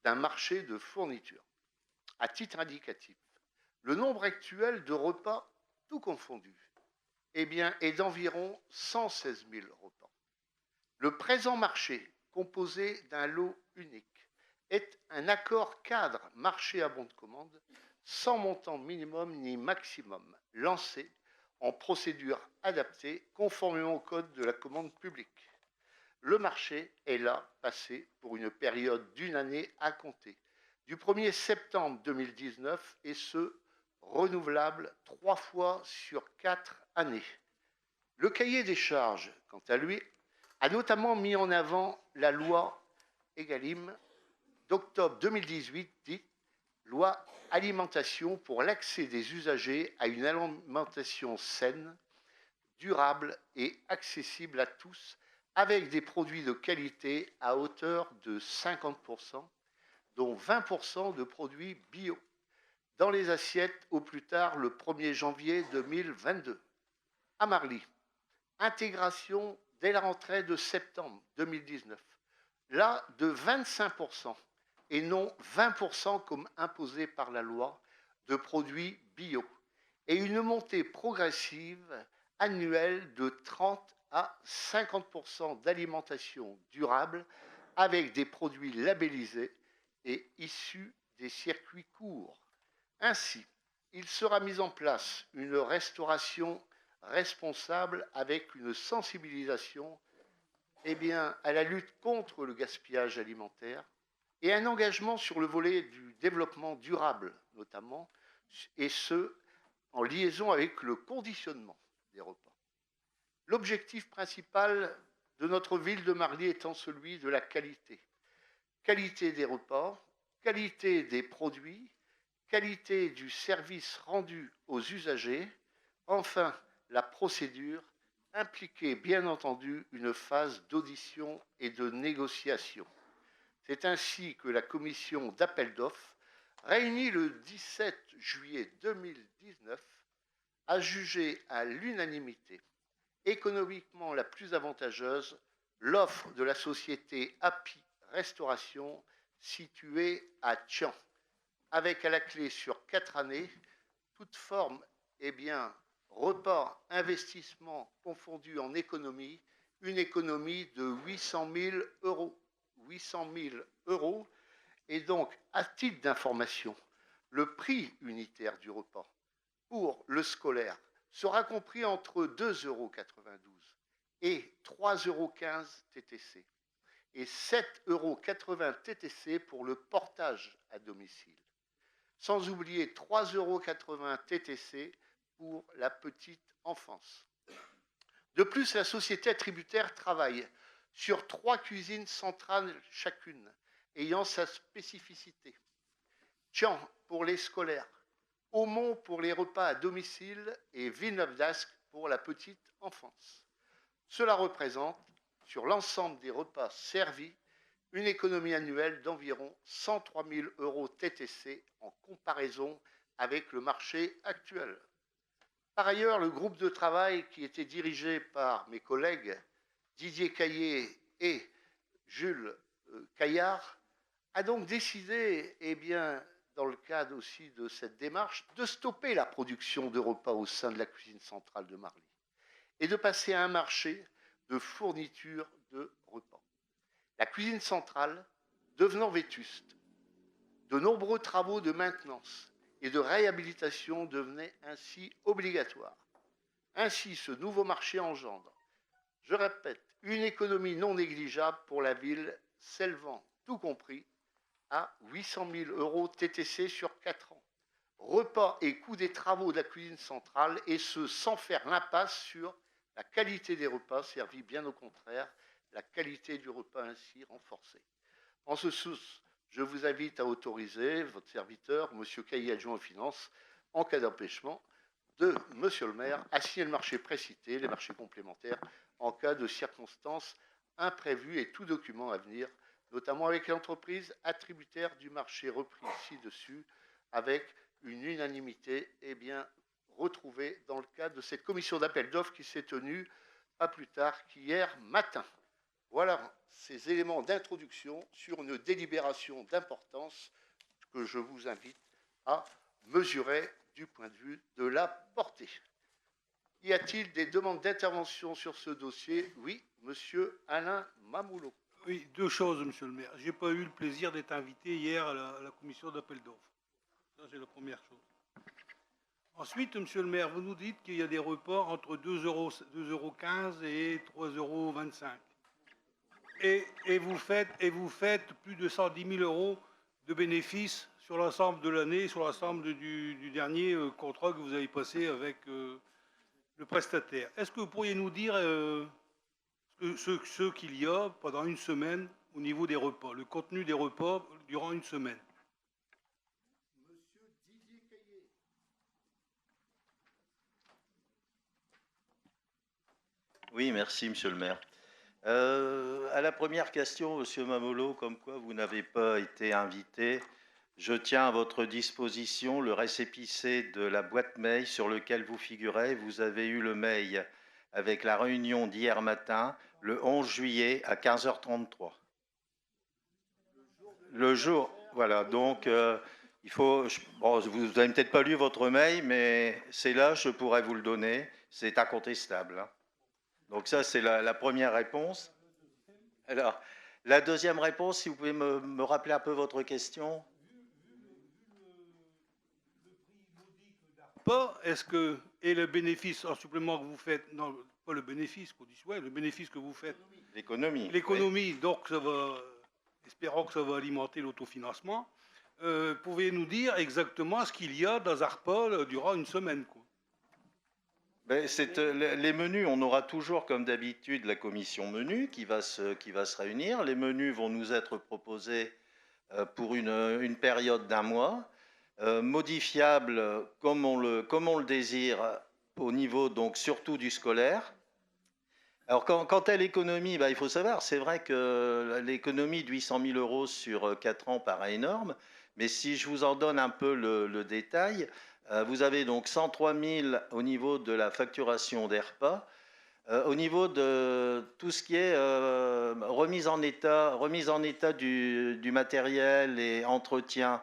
d'un marché de fourniture. À titre indicatif, le nombre actuel de repas, tout confondu, est d'environ 116 000 repas. Le présent marché, composé d'un lot unique, est un accord cadre marché à bon de commande, sans montant minimum ni maximum, lancé en procédure adaptée, conformément au code de la commande publique. Le marché est là passé pour une période d'1 année à compter, du 1er septembre 2019, et ce, renouvelable 3 fois sur 4 années. Le cahier des charges, quant à lui, a notamment mis en avant la loi Egalim d'octobre 2018, dite loi alimentation pour l'accès des usagers à une alimentation saine, durable et accessible à tous, avec des produits de qualité à hauteur de 50%, dont 20% de produits bio, dans les assiettes au plus tard le 1er janvier 2022. À Marly, intégration dès la rentrée de septembre 2019, là de 25% et non 20% comme imposé par la loi, de produits bio, et une montée progressive annuelle de 30 à 50% d'alimentation durable avec des produits labellisés et issus des circuits courts. Ainsi, il sera mis en place une restauration responsable avec une sensibilisation à la lutte contre le gaspillage alimentaire et un engagement sur le volet du développement durable, notamment, et ce, en liaison avec le conditionnement des repas. L'objectif principal de notre ville de Marly étant celui de la qualité. Qualité des repas, qualité des produits, qualité du service rendu aux usagers, enfin, la procédure impliquait bien entendu une phase d'audition et de négociation. C'est ainsi que la commission d'appel d'offres, réunie le 17 juillet 2019, a jugé à l'unanimité économiquement la plus avantageuse l'offre de la société Happy Restauration située à Thian, avec à la clé sur 4 années, toute forme, repas, investissement confondu en économie, une économie de 800 000 euros. 800 000 euros. Et donc, à titre d'information, le prix unitaire du repas pour le scolaire sera compris entre 2,92 € et 3,15 € TTC et 7,80 € TTC pour le portage à domicile. Sans oublier 3,80 € TTC pour la petite enfance. De plus, la société attributaire travaille sur 3 cuisines centrales chacune, ayant sa spécificité. Thian pour les scolaires, Aumont pour les repas à domicile et Villeneuve-d'Ascq pour la petite enfance. Cela représente, sur l'ensemble des repas servis, une économie annuelle d'environ 103 000 € TTC en comparaison avec le marché actuel. Par ailleurs, le groupe de travail qui était dirigé par mes collègues Didier Caillé et Jules Caillard a donc décidé, dans le cadre aussi de cette démarche, de stopper la production de repas au sein de la cuisine centrale de Marly et de passer à un marché de fourniture de repas. La cuisine centrale devenant vétuste, de nombreux travaux de maintenance et de réhabilitation devenaient ainsi obligatoires. Ainsi, ce nouveau marché engendre, je répète, une économie non négligeable pour la ville, s'élevant, tout compris, à 800 000 € TTC sur 4 ans, repas et coût des travaux de la cuisine centrale, et ce sans faire l'impasse sur la qualité des repas servis, bien au contraire, la qualité du repas ainsi renforcée. En ce sens, je vous invite à autoriser votre serviteur, M. Caillé, adjoint aux finances, en cas d'empêchement de M. le maire, à signer le marché précité, les marchés complémentaires, en cas de circonstances imprévues et tout document à venir, notamment avec l'entreprise attributaire du marché repris ci-dessus, avec une unanimité bien retrouvée dans le cadre de cette commission d'appel d'offres qui s'est tenue pas plus tard qu'hier matin. Voilà ces éléments d'introduction sur une délibération d'importance que je vous invite à mesurer du point de vue de la portée. Y a-t-il des demandes d'intervention sur ce dossier? Oui, monsieur Alain Mamoulot. Oui, deux choses, monsieur le maire. Je n'ai pas eu le plaisir d'être invité hier à la commission d'appel d'offres. Ça, c'est la première chose. Ensuite, monsieur le maire, vous nous dites qu'il y a des repas entre 2,15 € et 3,25 €. Et vous faites plus de 110 000 € de bénéfices sur l'ensemble de l'année, sur l'ensemble du dernier contrat que vous avez passé avec le prestataire. Est-ce que vous pourriez nous dire ce qu'il y a pendant une semaine au niveau des repas, le contenu des repas durant une semaine? Monsieur Didier Caillé. Oui, merci, monsieur le maire. À la première question, monsieur Mamolo, comme quoi vous n'avez pas été invité, je tiens à votre disposition le récépissé de la boîte mail sur lequel vous figurez. Vous avez eu le mail avec la réunion d'hier matin, le 11 juillet à 15h33. Le jour, voilà, donc il faut... Bon, vous n'avez peut-être pas lu votre mail, mais c'est là, je pourrais vous le donner, c'est incontestable. Hein. Donc ça, c'est la première réponse. Alors, la deuxième réponse, si vous pouvez me rappeler un peu votre question. Pas, est-ce que, et le bénéfice en supplément que vous faites, non, pas le bénéfice, qu'on dit, ouais, le bénéfice que vous faites. L'économie. L'économie, oui. Donc ça va, espérons que ça va alimenter l'autofinancement. Pouvez nous dire exactement ce qu'il y a dans un repas durant une semaine, quoi? Ben, les menus, on aura toujours comme d'habitude la commission menu qui va se réunir. Les menus vont nous être proposés pour une période d'1 mois, modifiables comme on le désire au niveau donc surtout du scolaire. Alors quant à l'économie, ben, il faut savoir, c'est vrai que l'économie de 800 000 € sur 4 ans paraît énorme, mais si je vous en donne un peu le détail, vous avez donc 103 000 au niveau de la facturation des repas. Au niveau de tout ce qui est remise en état du matériel et entretien,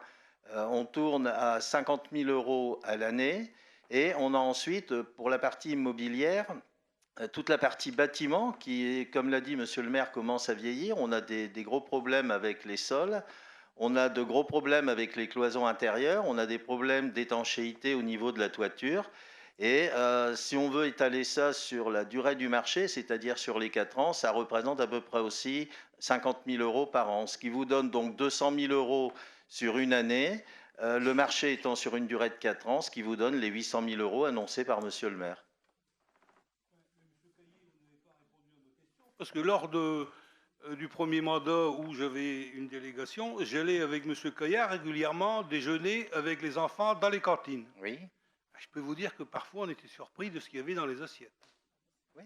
on tourne à 50 000 € à l'année. Et on a ensuite, pour la partie immobilière, toute la partie bâtiment qui, comme l'a dit monsieur le maire, commence à vieillir. On a des gros problèmes avec les sols. On a de gros problèmes avec les cloisons intérieures, on a des problèmes d'étanchéité au niveau de la toiture. Et si on veut étaler ça sur la durée du marché, c'est-à-dire sur les 4 ans, ça représente à peu près aussi 50 000 € par an, ce qui vous donne donc 200 000 € sur une année, le marché étant sur une durée de 4 ans, ce qui vous donne les 800 000 € annoncés par monsieur le maire. Parce que lors du premier mandat où j'avais une délégation, j'allais avec M. Caillard régulièrement déjeuner avec les enfants dans les cantines. Oui. Je peux vous dire que parfois on était surpris de ce qu'il y avait dans les assiettes. Oui.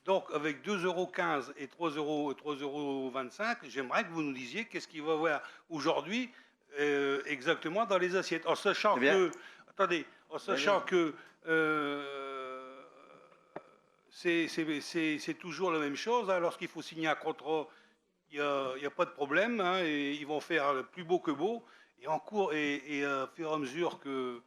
Donc avec 2,15 € et 3,25 €, j'aimerais que vous nous disiez qu'est-ce qu'il va y avoir aujourd'hui exactement dans les assiettes. En sachant que... Attendez, en sachant que... c'est toujours la même chose. Hein. Lorsqu'il faut signer un contrat, il n'y a pas de problème. Hein, et ils vont faire plus beau que beau. Et en cours, et à fur et à mesure que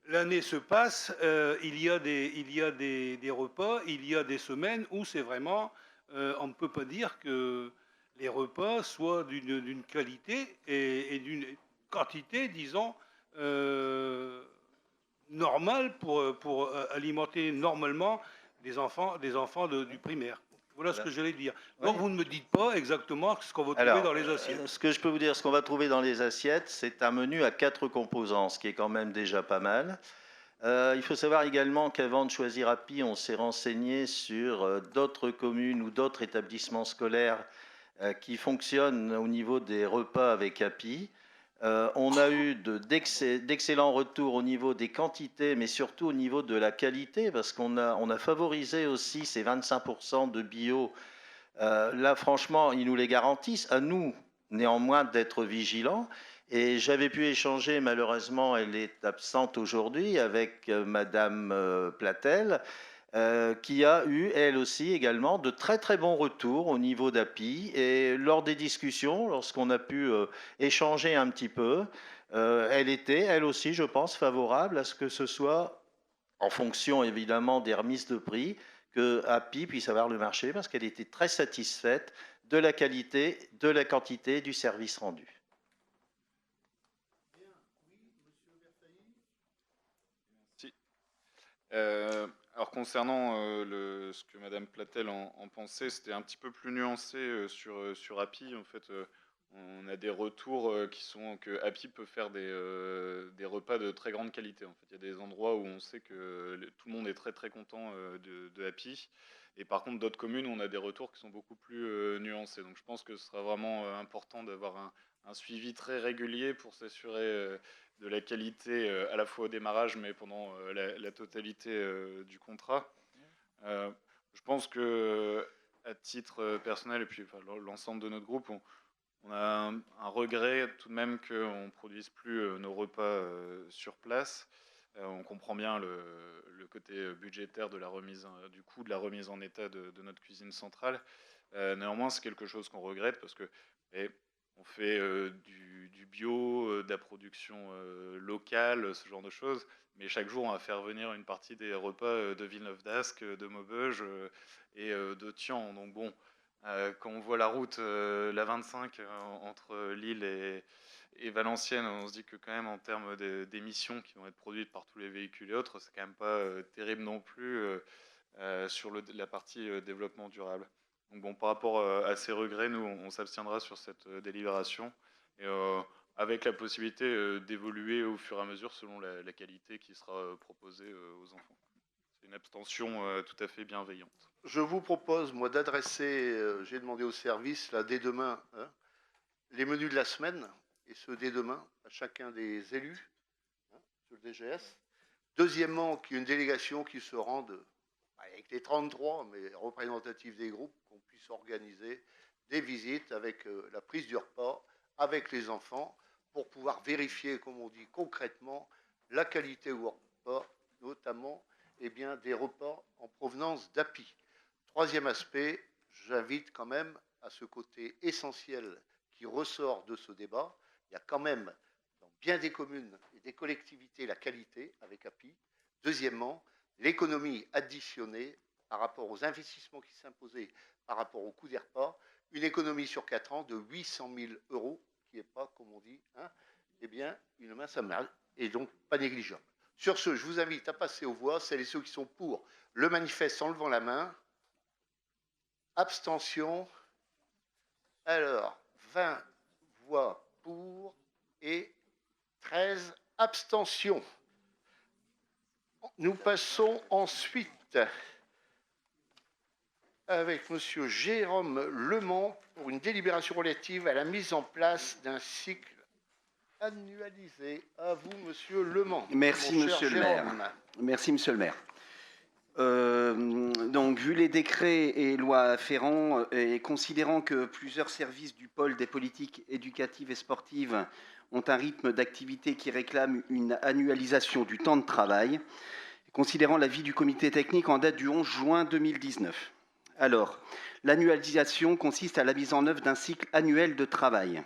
l'année se passe, il y a des repas, il y a des semaines où c'est vraiment... on ne peut pas dire que les repas soient d'une qualité et d'une quantité, disons, normale pour alimenter normalement des enfants du primaire. Voilà ce que j'allais dire. Donc vous ne me dites pas exactement ce qu'on va trouver dans les assiettes. Ce que je peux vous dire, ce qu'on va trouver dans les assiettes, c'est un menu à 4 composants, ce qui est quand même déjà pas mal. Il faut savoir également qu'avant de choisir API, on s'est renseigné sur d'autres communes ou d'autres établissements scolaires qui fonctionnent au niveau des repas avec API. On a eu d'excellents retours au niveau des quantités, mais surtout au niveau de la qualité, parce qu'on a favorisé aussi ces 25% de bio. Là, franchement, ils nous les garantissent. À nous, néanmoins, d'être vigilants. Et j'avais pu échanger, malheureusement, elle est absente aujourd'hui, avec Madame Platel, qui a eu, elle aussi, également, de très très bons retours au niveau d'API. Et lors des discussions, lorsqu'on a pu échanger un petit peu, elle était, elle aussi, je pense, favorable à ce que ce soit, en fonction évidemment des remises de prix, que API puisse avoir le marché, parce qu'elle était très satisfaite de la qualité, de la quantité, du service rendu. Merci. Alors concernant ce que Madame Platel en pensait, c'était un petit peu plus nuancé sur API. En fait, on a des retours qui sont que API peut faire des repas de très grande qualité. En fait, il y a des endroits où on sait que tout le monde est très très content de API. Et par contre, d'autres communes, on a des retours qui sont beaucoup plus nuancés. Donc je pense que ce sera vraiment important d'avoir un suivi très régulier pour s'assurer de la qualité à la fois au démarrage, mais pendant la totalité du contrat. Je pense que, à titre personnel, et puis enfin, l'ensemble de notre groupe, on a un regret tout de même qu'on ne produise plus nos repas sur place. On comprend bien le côté budgétaire de la remise, du coût de la remise en état de notre cuisine centrale. Néanmoins, c'est quelque chose qu'on regrette parce que on fait du bio, de la production locale, ce genre de choses. Mais chaque jour, on va faire venir une partie des repas de Villeneuve d'Ascq, de Maubeuge et de Thian. Donc bon, quand on voit la route, la 25, entre Lille et Valenciennes, on se dit que quand même en termes d'émissions qui vont être produites par tous les véhicules et autres, c'est quand même pas terrible non plus sur la partie développement durable. Donc bon, par rapport à ces regrets, nous, on s'abstiendra sur cette délibération, et avec la possibilité d'évoluer au fur et à mesure selon la qualité qui sera proposée aux enfants. C'est une abstention tout à fait bienveillante. Je vous propose, moi, d'adresser, j'ai demandé au service, là, dès demain, les menus de la semaine, et ceux dès demain, à chacun des élus, sur le DGS. Deuxièmement, qu'il y ait une délégation qui se rende, avec les 33, mais représentatifs des groupes, qu'on puisse organiser des visites avec la prise du repas, avec les enfants, pour pouvoir vérifier, comme on dit, concrètement, la qualité au repas, notamment des repas en provenance d'API. Troisième aspect, j'invite quand même à ce côté essentiel qui ressort de ce débat. Il y a quand même, dans bien des communes et des collectivités, la qualité avec API. Deuxièmement, l'économie additionnée par rapport aux investissements qui s'imposaient par rapport au coût des repas, une économie sur 4 ans de 800 000 €, qui n'est pas, comme on dit, une mince affaire, et donc pas négligeable. Sur ce, je vous invite à passer aux voix, celles et ceux qui sont pour le manifeste en levant la main. Abstention. Alors, 20 voix pour et 13 abstentions. Nous passons ensuite avec M. Jérôme Lemont pour une délibération relative à la mise en place d'un cycle annualisé. À vous, M. Lemont. Merci, Monsieur le maire. Merci, Monsieur le maire. Donc, vu les décrets et lois afférents, et considérant que plusieurs services du pôle des politiques éducatives et sportives ont un rythme d'activité qui réclame une annualisation du temps de travail, considérant l'avis du comité technique en date du 11 juin 2019. Alors, l'annualisation consiste à la mise en œuvre d'un cycle annuel de travail.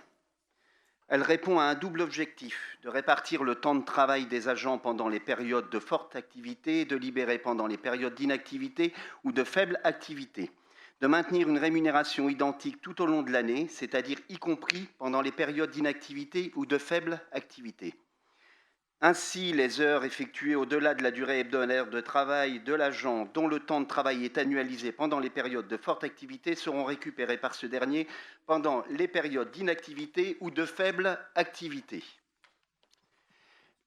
Elle répond à un double objectif, de répartir le temps de travail des agents pendant les périodes de forte activité et de libérer pendant les périodes d'inactivité ou de faible activité, de maintenir une rémunération identique tout au long de l'année, c'est-à-dire y compris pendant les périodes d'inactivité ou de faible activité. Ainsi, les heures effectuées au-delà de la durée hebdomadaire de travail de l'agent dont le temps de travail est annualisé pendant les périodes de forte activité seront récupérées par ce dernier pendant les périodes d'inactivité ou de faible activité.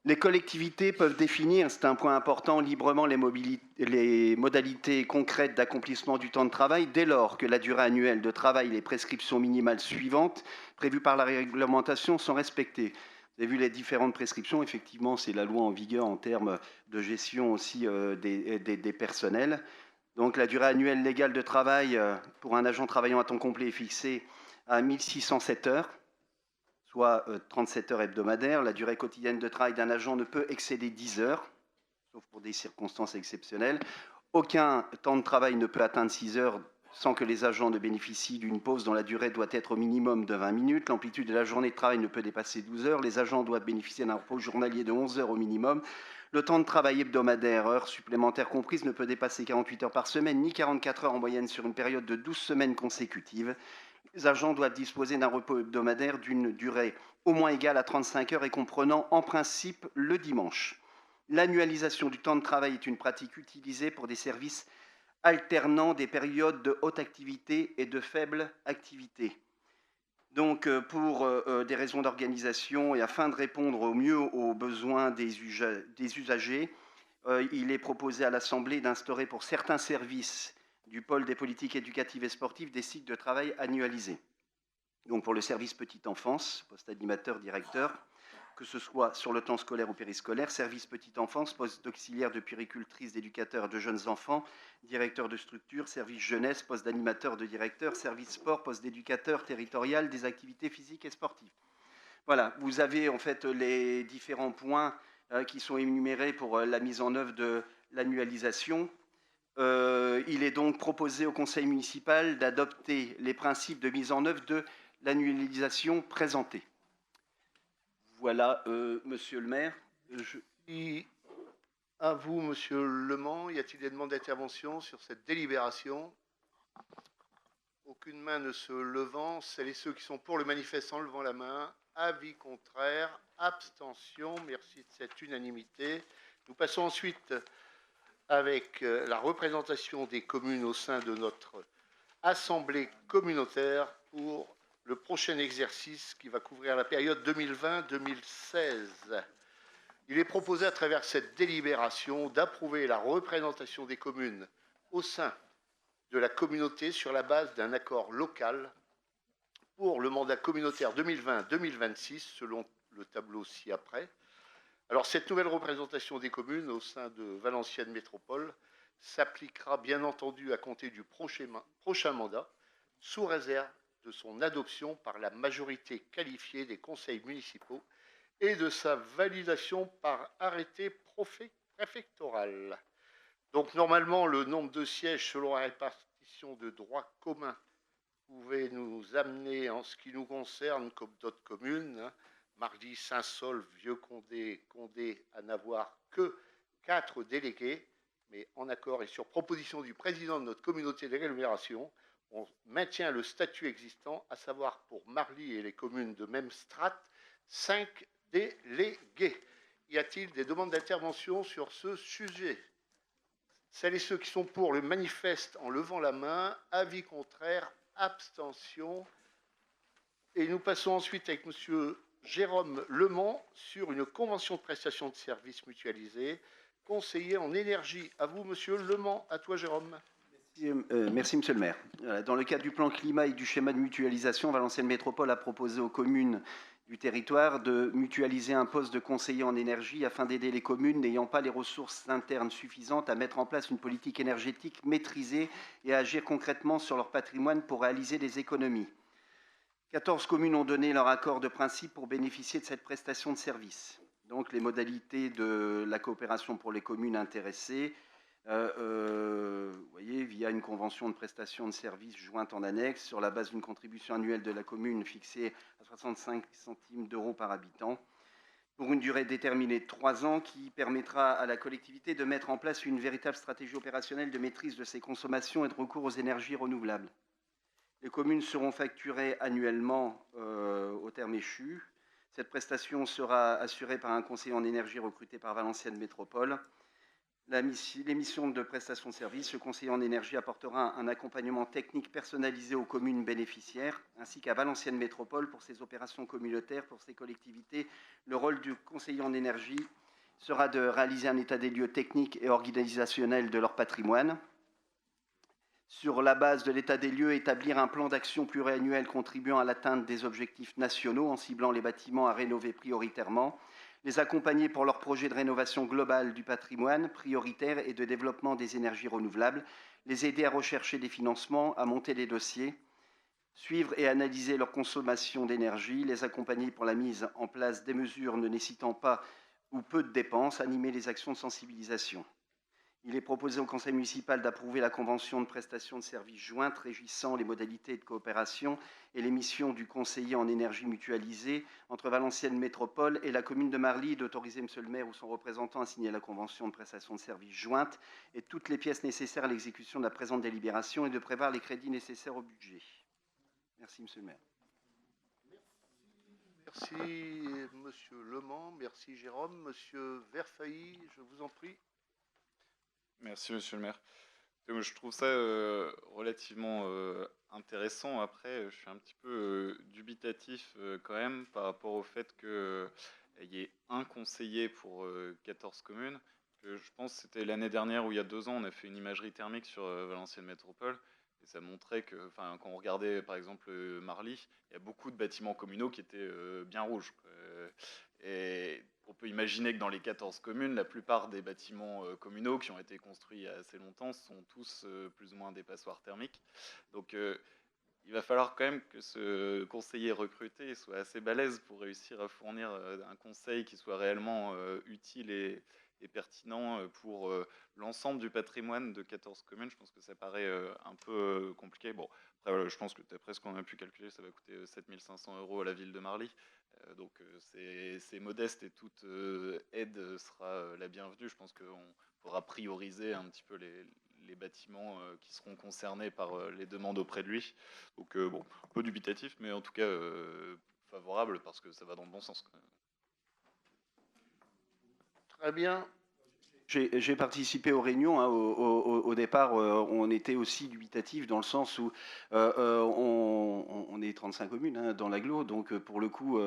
Les collectivités peuvent définir, c'est un point important, librement les modalités concrètes d'accomplissement du temps de travail dès lors que la durée annuelle de travail et les prescriptions minimales suivantes prévues par la réglementation sont respectées. Vous avez vu les différentes prescriptions, effectivement, c'est la loi en vigueur en termes de gestion aussi des personnels. Donc la durée annuelle légale de travail pour un agent travaillant à temps complet est fixée à 1607 heures, soit 37 heures hebdomadaires. La durée quotidienne de travail d'un agent ne peut excéder 10 heures, sauf pour des circonstances exceptionnelles. Aucun temps de travail ne peut atteindre 6 heures sans que les agents ne bénéficient d'une pause dont la durée doit être au minimum de 20 minutes. L'amplitude de la journée de travail ne peut dépasser 12 heures. Les agents doivent bénéficier d'un repos journalier de 11 heures au minimum. Le temps de travail hebdomadaire, heures supplémentaires comprises, ne peut dépasser 48 heures par semaine, ni 44 heures en moyenne sur une période de 12 semaines consécutives. Les agents doivent disposer d'un repos hebdomadaire d'une durée au moins égale à 35 heures et comprenant en principe le dimanche. L'annualisation du temps de travail est une pratique utilisée pour des services alternant des périodes de haute activité et de faible activité. Donc, pour des raisons d'organisation et afin de répondre au mieux aux besoins des usagers, il est proposé à l'Assemblée d'instaurer pour certains services du pôle des politiques éducatives et sportives des cycles de travail annualisés. Donc, pour le service petite enfance, poste animateur, directeur, que ce soit sur le temps scolaire ou périscolaire, service petite enfance, poste d'auxiliaire de puéricultrice, d'éducateur de jeunes enfants, directeur de structure, service jeunesse, poste d'animateur de directeur, service sport, poste d'éducateur territorial des activités physiques et sportives. Voilà, vous avez en fait les différents points qui sont énumérés pour la mise en œuvre de l'annualisation. Il est donc proposé au conseil municipal d'adopter les principes de mise en œuvre de l'annualisation présentée. Voilà, monsieur le maire. Et à vous, monsieur Lemans, y a-t-il des demandes d'intervention sur cette délibération? Aucune main ne se levant, celles et ceux qui sont pour le manifeste en levant la main. Avis contraire, abstention, merci de cette unanimité. Nous passons ensuite avec la représentation des communes au sein de notre assemblée communautaire pour le prochain exercice qui va couvrir la période 2020-2016. Il est proposé à travers cette délibération d'approuver la représentation des communes au sein de la communauté sur la base d'un accord local pour le mandat communautaire 2020-2026 selon le tableau ci-après. Alors cette nouvelle représentation des communes au sein de Valenciennes Métropole s'appliquera bien entendu à compter du prochain mandat sous réserve de son adoption par la majorité qualifiée des conseils municipaux et de sa validation par arrêté préfectoral. Donc normalement, le nombre de sièges selon la répartition de droit commun pouvait nous amener, en ce qui nous concerne, comme d'autres communes, Marly, Saint-Saulve, Vieux-Condé, Condé, à n'avoir que 4 délégués, mais en accord et sur proposition du président de notre communauté d'agglomération, on maintient le statut existant, à savoir pour Marly et les communes de même strate, 5 délégués. Y a-t-il des demandes d'intervention sur ce sujet? Celles et ceux qui sont pour le manifeste en levant la main, avis contraire, abstention. Et nous passons ensuite avec monsieur Jérôme Lemans sur une convention de prestation de services mutualisés, conseiller en énergie. À vous, monsieur Lemans. À toi, Jérôme. Merci, monsieur le maire. Dans le cadre du plan climat et du schéma de mutualisation, Valenciennes Métropole a proposé aux communes du territoire de mutualiser un poste de conseiller en énergie afin d'aider les communes n'ayant pas les ressources internes suffisantes à mettre en place une politique énergétique maîtrisée et à agir concrètement sur leur patrimoine pour réaliser des économies. 14 communes ont donné leur accord de principe pour bénéficier de cette prestation de service. Donc les modalités de la coopération pour les communes intéressées, vous voyez, via une convention de prestation de services jointe en annexe sur la base d'une contribution annuelle de la commune fixée à 65 centimes d'euros par habitant pour une durée déterminée de 3 ans qui permettra à la collectivité de mettre en place une véritable stratégie opérationnelle de maîtrise de ses consommations et de recours aux énergies renouvelables. Les communes seront facturées annuellement au terme échu. Cette prestation sera assurée par un conseiller en énergie recruté par Valenciennes Métropole. Les missions de prestation de service, ce conseiller en énergie apportera un accompagnement technique personnalisé aux communes bénéficiaires, ainsi qu'à Valenciennes Métropole pour ses opérations communautaires, pour ses collectivités. Le rôle du conseiller en énergie sera de réaliser un état des lieux techniques et organisationnels de leur patrimoine. Sur la base de l'état des lieux, établir un plan d'action pluriannuel contribuant à l'atteinte des objectifs nationaux en ciblant les bâtiments à rénover prioritairement, les accompagner pour leur projet de rénovation globale du patrimoine prioritaire et de développement des énergies renouvelables, les aider à rechercher des financements, à monter des dossiers, suivre et analyser leur consommation d'énergie, les accompagner pour la mise en place des mesures ne nécessitant pas ou peu de dépenses, animer les actions de sensibilisation. Il est proposé au Conseil municipal d'approuver la convention de prestation de services jointe régissant les modalités de coopération et les missions du conseiller en énergie mutualisée entre Valenciennes Métropole et la commune de Marly, d'autoriser Monsieur le maire ou son représentant à signer la convention de prestation de services jointe et toutes les pièces nécessaires à l'exécution de la présente délibération et de prévoir les crédits nécessaires au budget. Merci Monsieur le maire. Merci Monsieur Lemans, merci Jérôme. Monsieur Verfailly, je vous en prie. Merci, monsieur le maire. Je trouve ça relativement intéressant. Après, je suis un petit peu dubitatif quand même par rapport au fait qu'il y ait un conseiller pour 14 communes. Je pense que c'était l'année dernière ou il y a 2 ans, on a fait une imagerie thermique sur Valenciennes Métropole. Et ça montrait que, quand on regardait par exemple Marly, il y a beaucoup de bâtiments communaux qui étaient bien rouges. Et on peut imaginer que dans les 14 communes, la plupart des bâtiments communaux qui ont été construits il y a assez longtemps sont tous plus ou moins des passoires thermiques. Donc il va falloir quand même que ce conseiller recruté soit assez balèze pour réussir à fournir un conseil qui soit réellement utile et pertinent pour l'ensemble du patrimoine de 14 communes. Je pense que ça paraît un peu compliqué. Bon, après, voilà, je pense que d'après ce qu'on a pu calculer, ça va coûter 7 500 € à la ville de Marly. Donc c'est modeste et toute aide sera la bienvenue. Je pense qu'on faudra prioriser un petit peu les bâtiments qui seront concernés par les demandes auprès de lui. Donc bon, un peu dubitatif, mais en tout cas favorable parce que ça va dans le bon sens. Très bien. J'ai participé aux réunions. Hein, au départ, on était aussi dubitatif dans le sens où on est 35 communes hein, dans l'agglo, donc pour le coup,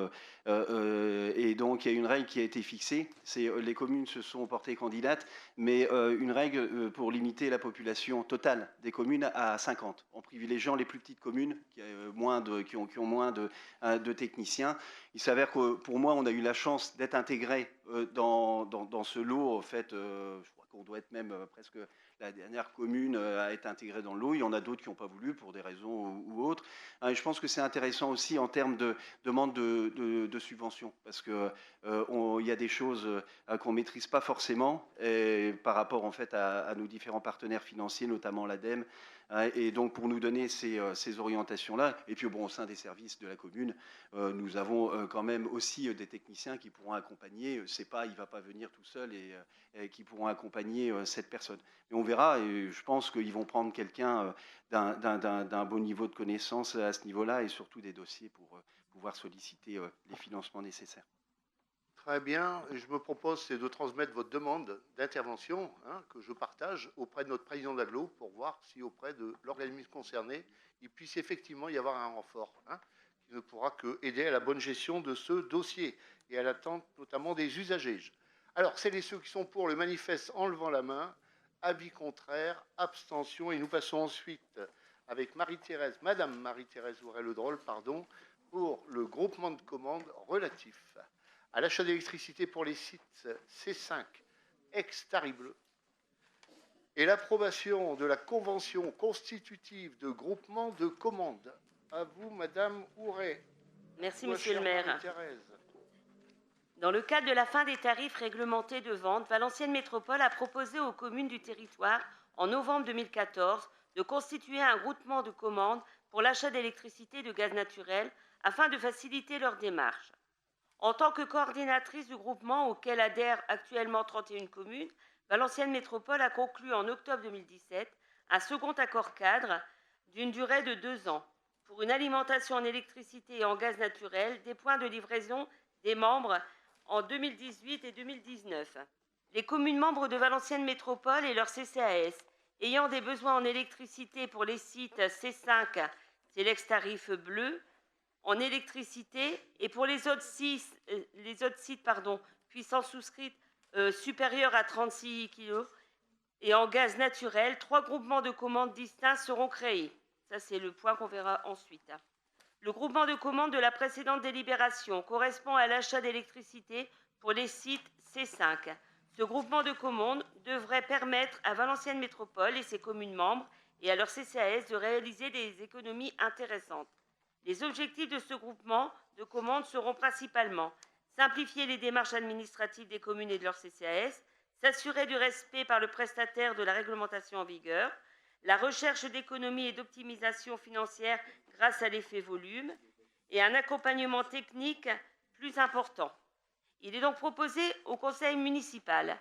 et donc il y a une règle qui a été fixée. C'est les communes se sont portées candidates, mais une règle pour limiter la population totale des communes à 50, en privilégiant les plus petites communes qui ont moins de techniciens. Il s'avère que pour moi, on a eu la chance d'être intégré dans ce lot. En fait, je crois qu'on doit être même presque la dernière commune à être intégrée dans le lot. Il y en a d'autres qui n'ont pas voulu pour des raisons ou autres. Et je pense que c'est intéressant aussi en termes de demande de subventions, parce que il y a des choses qu'on maîtrise pas forcément par rapport en fait à nos différents partenaires financiers, notamment l'ADEME. Et donc, pour nous donner ces orientations-là, et puis bon, au sein des services de la commune, nous avons quand même aussi des techniciens qui pourront accompagner. Il ne va pas venir tout seul et qui pourront accompagner cette personne. Mais on verra, et je pense qu'ils vont prendre quelqu'un d'un bon niveau de connaissance à ce niveau-là, et surtout des dossiers pour pouvoir solliciter les financements nécessaires. Très bien. Je me propose c'est de transmettre votre demande d'intervention que je partage auprès de notre président d'agglo pour voir si auprès de l'organisme concerné, il puisse effectivement y avoir un renfort qui ne pourra que aider à la bonne gestion de ce dossier et à l'attente notamment des usagers. Alors, celles et ceux qui sont pour le manifeste en levant la main, avis contraire, abstention, et nous passons ensuite avec Madame Marie-Thérèse Ouret-Le-Drôle, pour le groupement de commandes relatif à l'achat d'électricité pour les sites C5 ex-Taribleu et l'approbation de la convention constitutive de groupement de commandes. À vous, Madame Ouret. Merci, Monsieur le maire. Dans le cadre de la fin des tarifs réglementés de vente, Valenciennes Métropole a proposé aux communes du territoire, en novembre 2014, de constituer un groupement de commandes pour l'achat d'électricité et de gaz naturel afin de faciliter leur démarche. En tant que coordinatrice du groupement auquel adhèrent actuellement 31 communes, Valenciennes Métropole a conclu en octobre 2017 un second accord cadre d'une durée de 2 ans pour une alimentation en électricité et en gaz naturel des points de livraison des membres en 2018 et 2019. Les communes membres de Valenciennes Métropole et leurs CCAS ayant des besoins en électricité pour les sites C5, c'est l'ex-tarif bleu, en électricité, et pour les autres sites, puissance souscrite supérieure à 36 kg, et en gaz naturel, 3 groupements de commandes distincts seront créés. Ça, c'est le point qu'on verra ensuite. Le groupement de commandes de la précédente délibération correspond à l'achat d'électricité pour les sites C5. Ce groupement de commandes devrait permettre à Valenciennes Métropole et ses communes membres et à leur CCAS de réaliser des économies intéressantes. Les objectifs de ce groupement de commandes seront principalement simplifier les démarches administratives des communes et de leur CCAS, s'assurer du respect par le prestataire de la réglementation en vigueur, la recherche d'économies et d'optimisation financière grâce à l'effet volume et un accompagnement technique plus important. Il est donc proposé au conseil municipal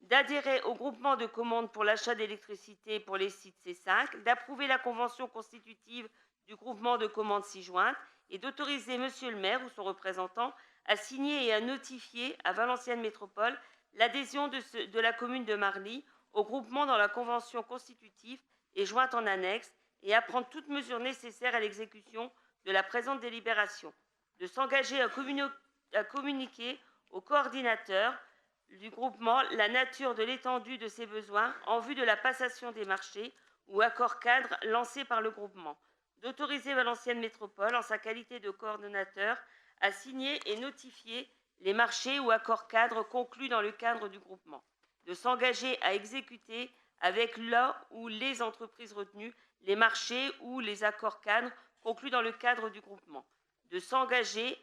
d'adhérer au groupement de commandes pour l'achat d'électricité pour les sites C5, d'approuver la convention constitutive du groupement de commandes ci-jointes et d'autoriser Monsieur le maire ou son représentant à signer et à notifier à Valenciennes Métropole l'adhésion de la commune de Marly au groupement dans la convention constitutive et jointe en annexe et à prendre toutes mesures nécessaires à l'exécution de la présente délibération, de s'engager à communiquer au coordinateur du groupement la nature de l'étendue de ses besoins en vue de la passation des marchés ou accords cadres lancés par le groupement, d'autoriser Valenciennes Métropole, en sa qualité de coordonnateur, à signer et notifier les marchés ou accords cadres conclus dans le cadre du groupement, de s'engager à exécuter avec la ou les entreprises retenues les marchés ou les accords cadres conclus dans le cadre du groupement, de s'engager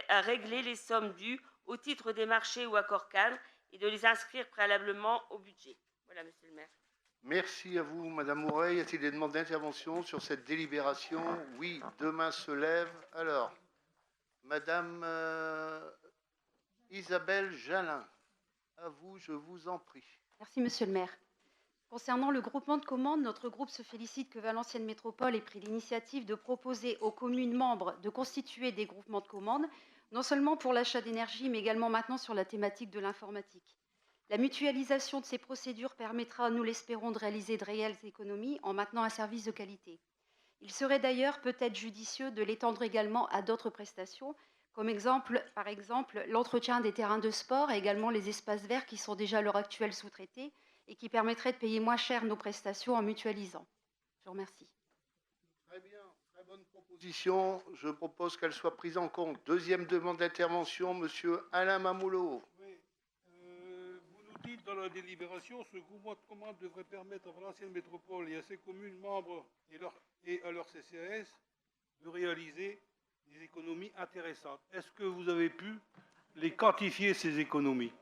à régler les sommes dues au titre des marchés ou accords cadres et de les inscrire préalablement au budget. Voilà, monsieur le maire. Merci à vous, Madame Mouret. Y a-t-il des demandes d'intervention sur cette délibération? Oui, deux mains se lèvent. Alors, Madame Isabelle Jalin, à vous, je vous en prie. Merci, monsieur le maire. Concernant le groupement de commandes, notre groupe se félicite que Valenciennes Métropole ait pris l'initiative de proposer aux communes membres de constituer des groupements de commandes, non seulement pour l'achat d'énergie, mais également maintenant sur la thématique de l'informatique. La mutualisation de ces procédures permettra, nous l'espérons, de réaliser de réelles économies en maintenant un service de qualité. Il serait d'ailleurs peut-être judicieux de l'étendre également à d'autres prestations, comme par exemple l'entretien des terrains de sport et également les espaces verts qui sont déjà à l'heure actuelle sous-traités et qui permettraient de payer moins cher nos prestations en mutualisant. Je vous remercie. Très bien, très bonne proposition. Je propose qu'elle soit prise en compte. Deuxième demande d'intervention, monsieur Alain Mamoulot. Oui. Vous nous dites dans la délibération, ce groupement de commandes devrait permettre à Valenciennes Métropole et à ses communes membres et à leur CCAS de réaliser des économies intéressantes. Est-ce que vous avez pu les quantifier, ces économies?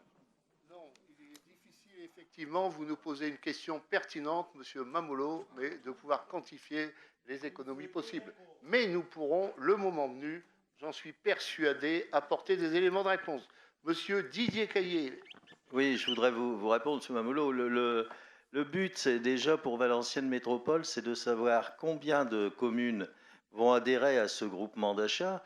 Non, il est difficile, effectivement, vous nous posez une question pertinente, monsieur Mamoulot, mais de pouvoir quantifier les économies possibles. Mais nous pourrons, le moment venu, j'en suis persuadé, apporter des éléments de réponse. Monsieur Didier Caillé. Oui, je voudrais vous répondre, monsieur Mamoulot. Le but, c'est déjà pour Valenciennes Métropole, c'est de savoir combien de communes vont adhérer à ce groupement d'achat.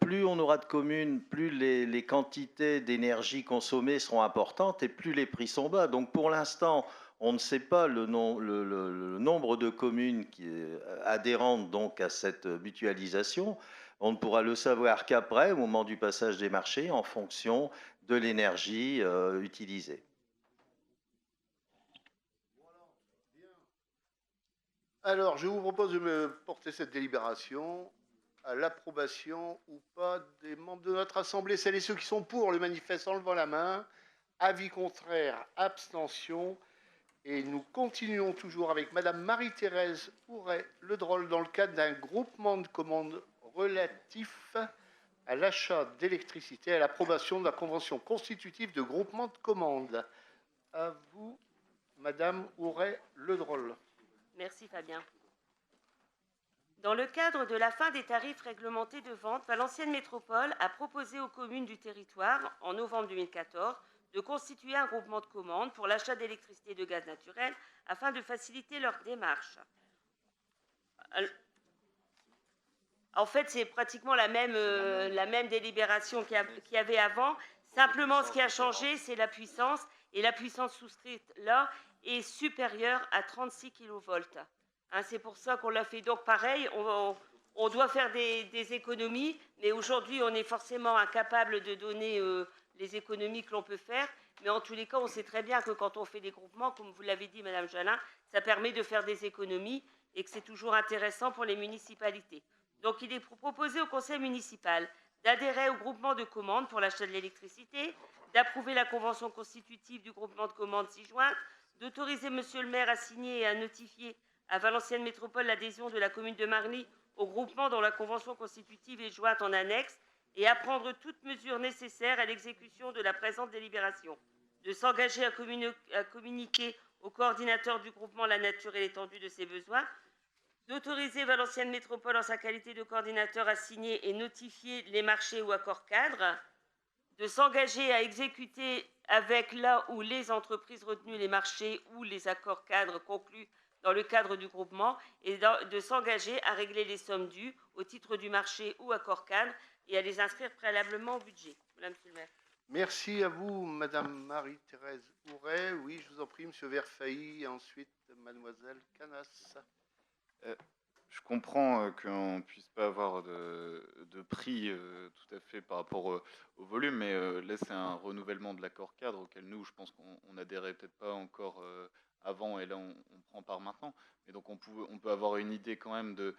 Plus on aura de communes, plus les quantités d'énergie consommées seront importantes et plus les prix sont bas. Donc pour l'instant, on ne sait pas le nombre de communes adhérentes donc à cette mutualisation. On ne pourra le savoir qu'après, au moment du passage des marchés, en fonction de l'énergie utilisée. Alors, je vous propose de me porter cette délibération à l'approbation ou pas des membres de notre Assemblée. Celles et ceux qui sont pour le manifeste en levant la main. Avis contraire, abstention. Et nous continuons toujours avec Madame Marie-Thérèse Ouret-Ledroll dans le cadre d'un groupement de commandes relatif à l'achat d'électricité et à l'approbation de la convention constitutive de groupement de commandes. À vous, Madame Ouret-Ledroll. Merci Fabien. Dans le cadre de la fin des tarifs réglementés de vente, Valenciennes Métropole a proposé aux communes du territoire, en novembre 2014, de constituer un groupement de commandes pour l'achat d'électricité et de gaz naturel afin de faciliter leur démarche. En fait, c'est pratiquement la même délibération qu'il y avait avant. Simplement, ce qui a changé, c'est la puissance. Et la puissance souscrite, là, est supérieure à 36 kV. Hein, c'est pour ça qu'on l'a fait. Donc, pareil, on doit faire des économies. Mais aujourd'hui, on est forcément incapable de donner les économies que l'on peut faire. Mais en tous les cas, on sait très bien que quand on fait des groupements, comme vous l'avez dit, Madame Jalin, ça permet de faire des économies et que c'est toujours intéressant pour les municipalités. Donc, il est proposé au conseil municipal d'adhérer au groupement de commandes pour l'achat de l'électricité, d'approuver la convention constitutive du groupement de commandes ci-jointe, d'autoriser Monsieur le maire à signer et à notifier à Valenciennes Métropole l'adhésion de la commune de Marly au groupement dont la convention constitutive est jointe en annexe et à prendre toutes mesures nécessaires à l'exécution de la présente délibération, de s'engager à communiquer au coordinateur du groupement la nature et l'étendue de ses besoins, d'autoriser Valenciennes Métropole en sa qualité de coordinateur à signer et notifier les marchés ou accords cadres, de s'engager à exécuter avec la ou les entreprises retenues les marchés ou les accords cadres conclus dans le cadre du groupement et de s'engager à régler les sommes dues au titre du marché ou accord cadre et à les inscrire préalablement au budget. Madame le maire. Merci à vous, Madame Marie-Thérèse Houret. Oui, je vous en prie, Monsieur Verfailly, et ensuite Mademoiselle Canas. Je comprends qu'on ne puisse pas avoir de prix tout à fait par rapport au volume, mais là, c'est un renouvellement de l'accord cadre auquel nous, je pense qu'on n'adhérait peut-être pas encore avant, et là, on prend part maintenant. Mais donc, on peut avoir une idée quand même de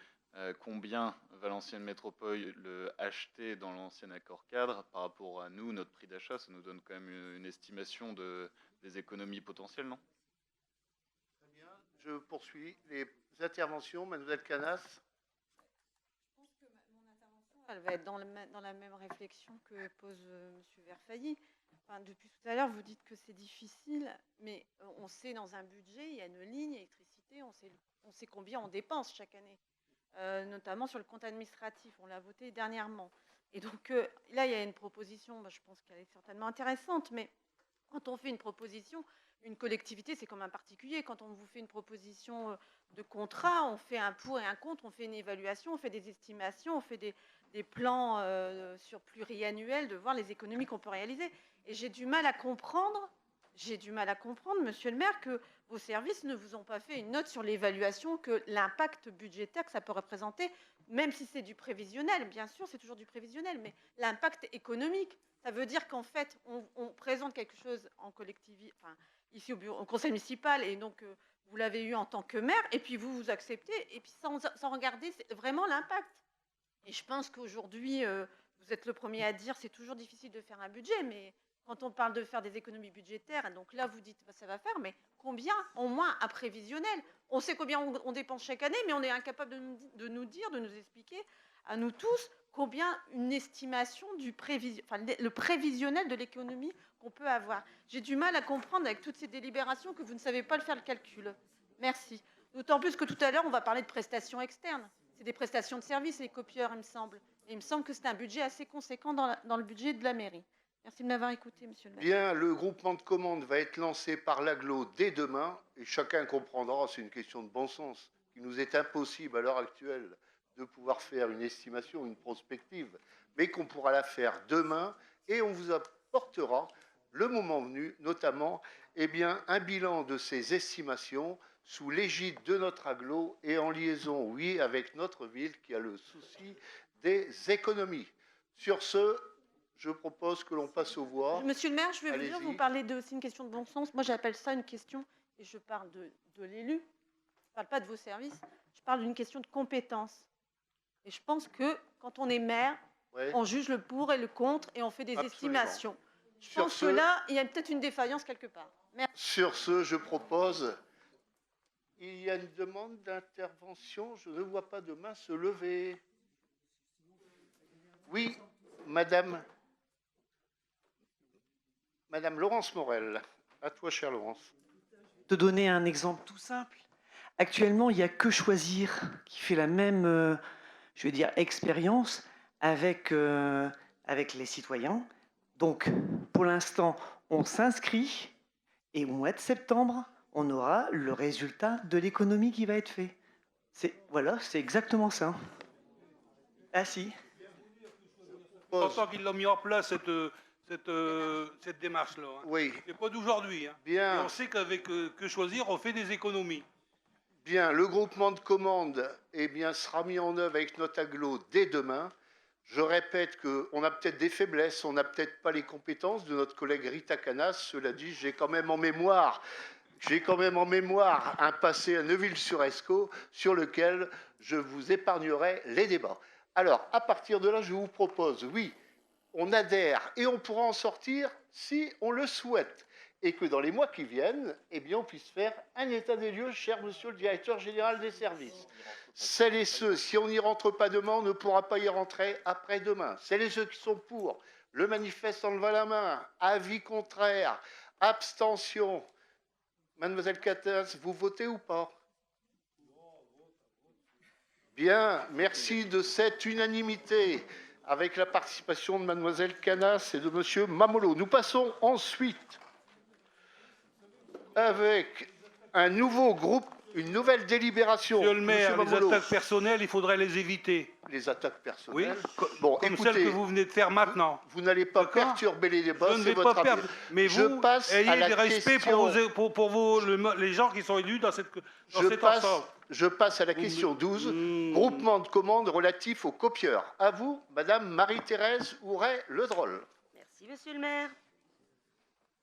combien Valenciennes Métropole achetait dans l'ancien accord cadre par rapport à nous, notre prix d'achat. Ça nous donne quand même une estimation des économies potentielles, non? Très bien. Je poursuis les interventions. Mademoiselle Canas. Je pense que mon intervention, elle va être dans la même réflexion que pose M. Verfailly. Enfin, depuis tout à l'heure, vous dites que c'est difficile, mais on sait dans un budget, il y a une ligne électricité, on sait combien on dépense chaque année, notamment sur le compte administratif. On l'a voté dernièrement. Et donc là, il y a une proposition, je pense qu'elle est certainement intéressante, mais quand on fait une proposition, une collectivité, c'est comme un particulier. Quand on vous fait une proposition de contrat, on fait un pour et un contre, on fait une évaluation, on fait des estimations, on fait des plans sur pluriannuels de voir les économies qu'on peut réaliser. Et j'ai du mal à comprendre, monsieur le maire, que vos services ne vous ont pas fait une note sur l'évaluation que l'impact budgétaire que ça peut représenter, même si c'est du prévisionnel, bien sûr, c'est toujours du prévisionnel, mais l'impact économique, ça veut dire qu'en fait, on présente quelque chose en collectivité, enfin, ici au conseil municipal, et donc vous l'avez eu en tant que maire, et puis vous acceptez, et puis sans regarder vraiment l'impact. Et je pense qu'aujourd'hui, vous êtes le premier à dire c'est toujours difficile de faire un budget, mais quand on parle de faire des économies budgétaires, donc là vous dites ça va faire, mais combien au moins un prévisionnel? On sait combien on dépense chaque année, mais on est incapable de nous dire, de nous expliquer à nous tous combien une estimation du le prévisionnel de l'économie qu'on peut avoir. J'ai du mal à comprendre avec toutes ces délibérations que vous ne savez pas faire le calcul. Merci. D'autant plus que tout à l'heure, on va parler de prestations externes. C'est des prestations de services, les copieurs, il me semble. Et il me semble que c'est un budget assez conséquent dans le budget de la mairie. Merci de m'avoir écouté, monsieur le maire. Bien, le groupement de commandes va être lancé par l'AGLO dès demain, et chacun comprendra, c'est une question de bon sens, qu'il nous est impossible à l'heure actuelle de pouvoir faire une estimation, une prospective, mais qu'on pourra la faire demain, et on vous apportera, le moment venu, notamment, un bilan de ces estimations sous l'égide de notre agglo et en liaison, oui, avec notre ville qui a le souci des économies. Sur ce, je propose que l'on passe aux voix. Monsieur le maire, je vais vous dire, vous parlez de, c'est une question de bon sens. Moi, j'appelle ça une question, et je parle de l'élu. Je ne parle pas de vos services. Je parle d'une question de compétence. Et je pense que quand on est maire, on juge le pour et le contre et on fait des estimations. Je pense que là, il y a peut-être une défaillance quelque part. Merci. Sur ce, je propose... Il y a une demande d'intervention. Je ne vois pas de main se lever. Oui, Madame Laurence Morel. À toi, chère Laurence. Te donner un exemple tout simple. Actuellement, il n'y a que Choisir qui fait la même, je veux dire, expérience avec les citoyens. Donc, pour l'instant, on s'inscrit et au mois de septembre, on aura le résultat de l'économie qui va être fait. Voilà, c'est exactement ça. Ah si. Longtemps qu'il l'a mis en place, cette démarche-là. Hein. Oui. C'est pas d'aujourd'hui. Hein. Bien. Et on sait qu'avec Que Choisir, on fait des économies. Bien, le groupement de commandes sera mis en œuvre avec notre agglo dès demain. Je répète qu'on a peut-être des faiblesses, on n'a peut-être pas les compétences de notre collègue Rita Canas. Cela dit, j'ai quand même en mémoire un passé à Neuville-sur-Escaut sur lequel je vous épargnerai les débats. Alors, à partir de là, je vous propose, oui, on adhère et on pourra en sortir si on le souhaite. Et que dans les mois qui viennent, on puisse faire un état des lieux, cher monsieur le directeur général des services. Celles et ceux, si on n'y rentre pas demain, on ne pourra pas y rentrer après-demain. Celles et ceux qui sont pour, le manifeste en levant la main, avis contraire, abstention. Mademoiselle Catas, vous votez ou pas? Bien, merci de cette unanimité avec la participation de Mademoiselle Canas et de Monsieur Mamolo. Nous passons ensuite avec un nouveau groupe, une nouvelle délibération. Monsieur le maire, les attaques personnelles, il faudrait les éviter. Les attaques personnelles. Oui, bon, comme écoutez, celle que vous venez de faire maintenant. Vous n'allez pas perturber les débats, c'est votre pas perdre, mais je vous, passe ayez à la du respect question... pour les gens qui sont élus dans cet ensemble. Je passe à la question 12, groupement de commandes relatif aux copieurs. À vous, Madame Marie-Thérèse Houret-Ledroll. Merci, Monsieur le maire.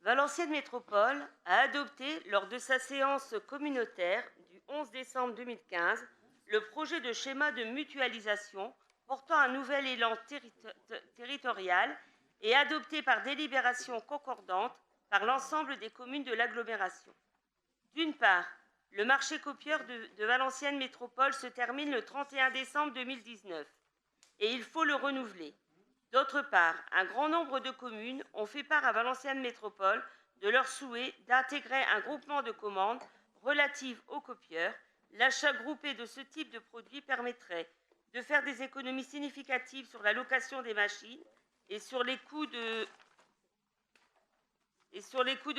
Valenciennes Métropole a adopté, lors de sa séance communautaire du 11 décembre 2015, le projet de schéma de mutualisation portant un nouvel élan territorial et adopté par délibération concordante par l'ensemble des communes de l'agglomération. D'une part, le marché copieur de Valenciennes Métropole se termine le 31 décembre 2019 et il faut le renouveler. D'autre part, un grand nombre de communes ont fait part à Valenciennes Métropole de leur souhait d'intégrer un groupement de commandes relatives aux copieurs. L'achat groupé de ce type de produit permettrait de faire des économies significatives sur la location des machines et sur les coûts de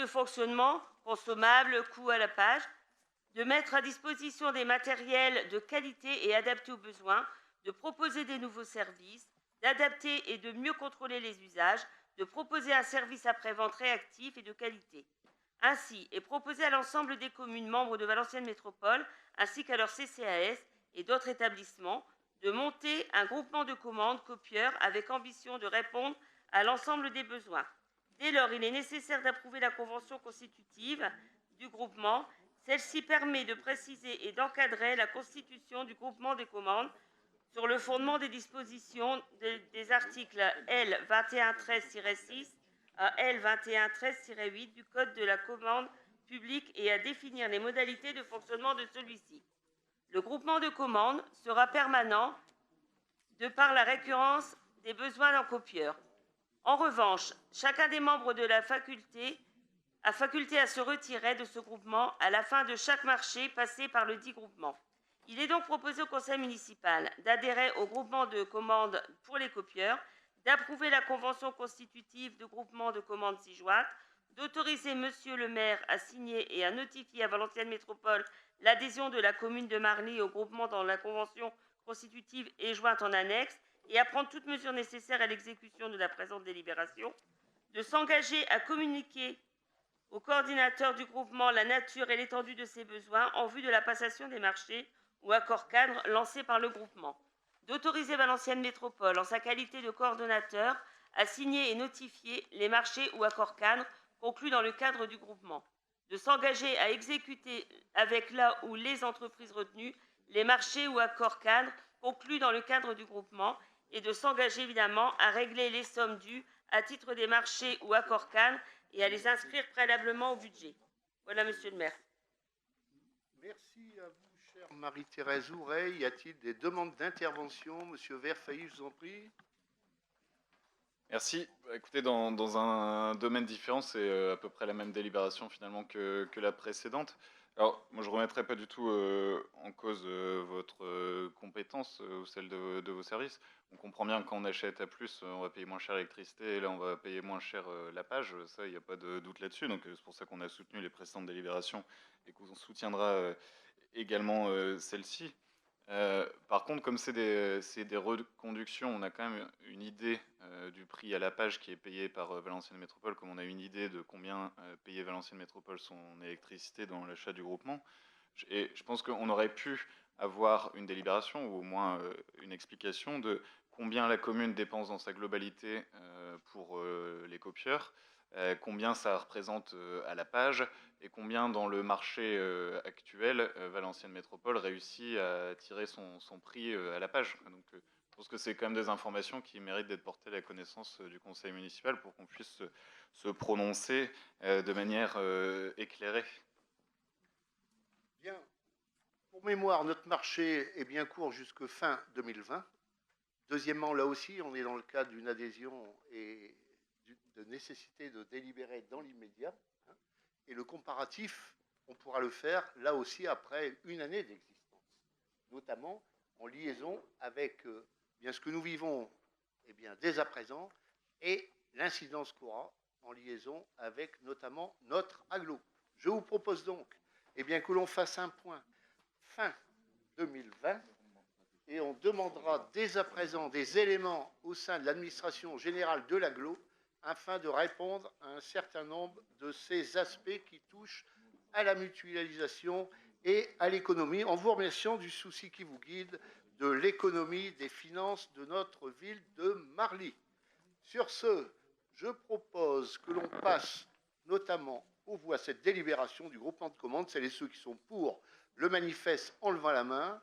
fonctionnement, consommables, coûts à la page, de mettre à disposition des matériels de qualité et adaptés aux besoins, de proposer des nouveaux services, d'adapter et de mieux contrôler les usages, de proposer un service après-vente réactif et de qualité. Ainsi est proposé à l'ensemble des communes membres de Valenciennes Métropole, ainsi qu'à leur CCAS et d'autres établissements, de monter un groupement de commandes copieurs avec ambition de répondre à l'ensemble des besoins. Dès lors, il est nécessaire d'approuver la convention constitutive du groupement. Celle-ci permet de préciser et d'encadrer la constitution du groupement des commandes sur le fondement des dispositions des articles L. 2113-6 à L. 2113-8 du Code de la commande publique et à définir les modalités de fonctionnement de celui-ci. Le groupement de commandes sera permanent de par la récurrence des besoins d'un copieur. En revanche, chacun des membres de la faculté a faculté à se retirer de ce groupement à la fin de chaque marché passé par le dit groupement. Il est donc proposé au conseil municipal d'adhérer au groupement de commandes pour les copieurs, d'approuver la convention constitutive de groupement de commandes ci-jointe, d'autoriser monsieur le maire à signer et à notifier à Valenciennes Métropole l'adhésion de la commune de Marly au groupement dans la convention constitutive et jointe en annexe et à prendre toutes mesures nécessaires à l'exécution de la présente délibération, de s'engager à communiquer au coordinateur du groupement la nature et l'étendue de ses besoins en vue de la passation des marchés ou accords cadres lancés par le groupement, d'autoriser Valenciennes Métropole en sa qualité de coordonnateur à signer et notifier les marchés ou accords cadres conclus dans le cadre du groupement, de s'engager à exécuter avec la ou les entreprises retenues les marchés ou accords cadres conclus dans le cadre du groupement et de s'engager évidemment à régler les sommes dues à titre des marchés ou accords cadres et à les inscrire préalablement au budget. Voilà, monsieur le maire. Merci à vous, chère Marie-Thérèse Houret. Y a-t-il des demandes d'intervention? Monsieur Verfailly, je vous en prie. Merci. Écoutez, dans un domaine différent, c'est à peu près la même délibération finalement que la précédente. Alors, moi, je ne remettrai pas du tout en cause votre compétence ou celle de vos services. On comprend bien que quand on achète à plus, on va payer moins cher l'électricité, et là, on va payer moins cher la page. Ça, il n'y a pas de doute là-dessus. Donc, c'est pour ça qu'on a soutenu les précédentes délibérations et qu'on soutiendra également celle-ci. Par contre, comme c'est des reconductions, on a quand même une idée du prix à la page qui est payé par Valenciennes Métropole, comme on a une idée de combien payait Valenciennes Métropole son électricité dans l'achat du groupement. Et je pense qu'on aurait pu avoir une délibération ou au moins une explication de combien la commune dépense dans sa globalité pour les copieurs, combien ça représente à la page et combien dans le marché actuel Valenciennes Métropole réussit à tirer son prix à la page. Donc je pense que c'est quand même des informations qui méritent d'être portées à la connaissance du conseil municipal pour qu'on puisse se prononcer de manière éclairée. Bien. Pour mémoire, notre marché est bien court jusque fin 2020. Deuxièmement, là aussi, on est dans le cadre d'une adhésion et de nécessité de délibérer dans l'immédiat. Et le comparatif, on pourra le faire là aussi après une année d'existence, notamment en liaison avec bien ce que nous vivons dès à présent et l'incidence qu'aura en liaison avec notamment notre agglo. Je vous propose donc que l'on fasse un point fin 2020 et on demandera dès à présent des éléments au sein de l'administration générale de l'agglo afin de répondre à un certain nombre de ces aspects qui touchent à la mutualisation et à l'économie, en vous remerciant du souci qui vous guide de l'économie des finances de notre ville de Marly. Sur ce, je propose que l'on passe notamment aux voix cette délibération du groupement de commandes, celles et ceux qui sont pour le manifeste en levant la main,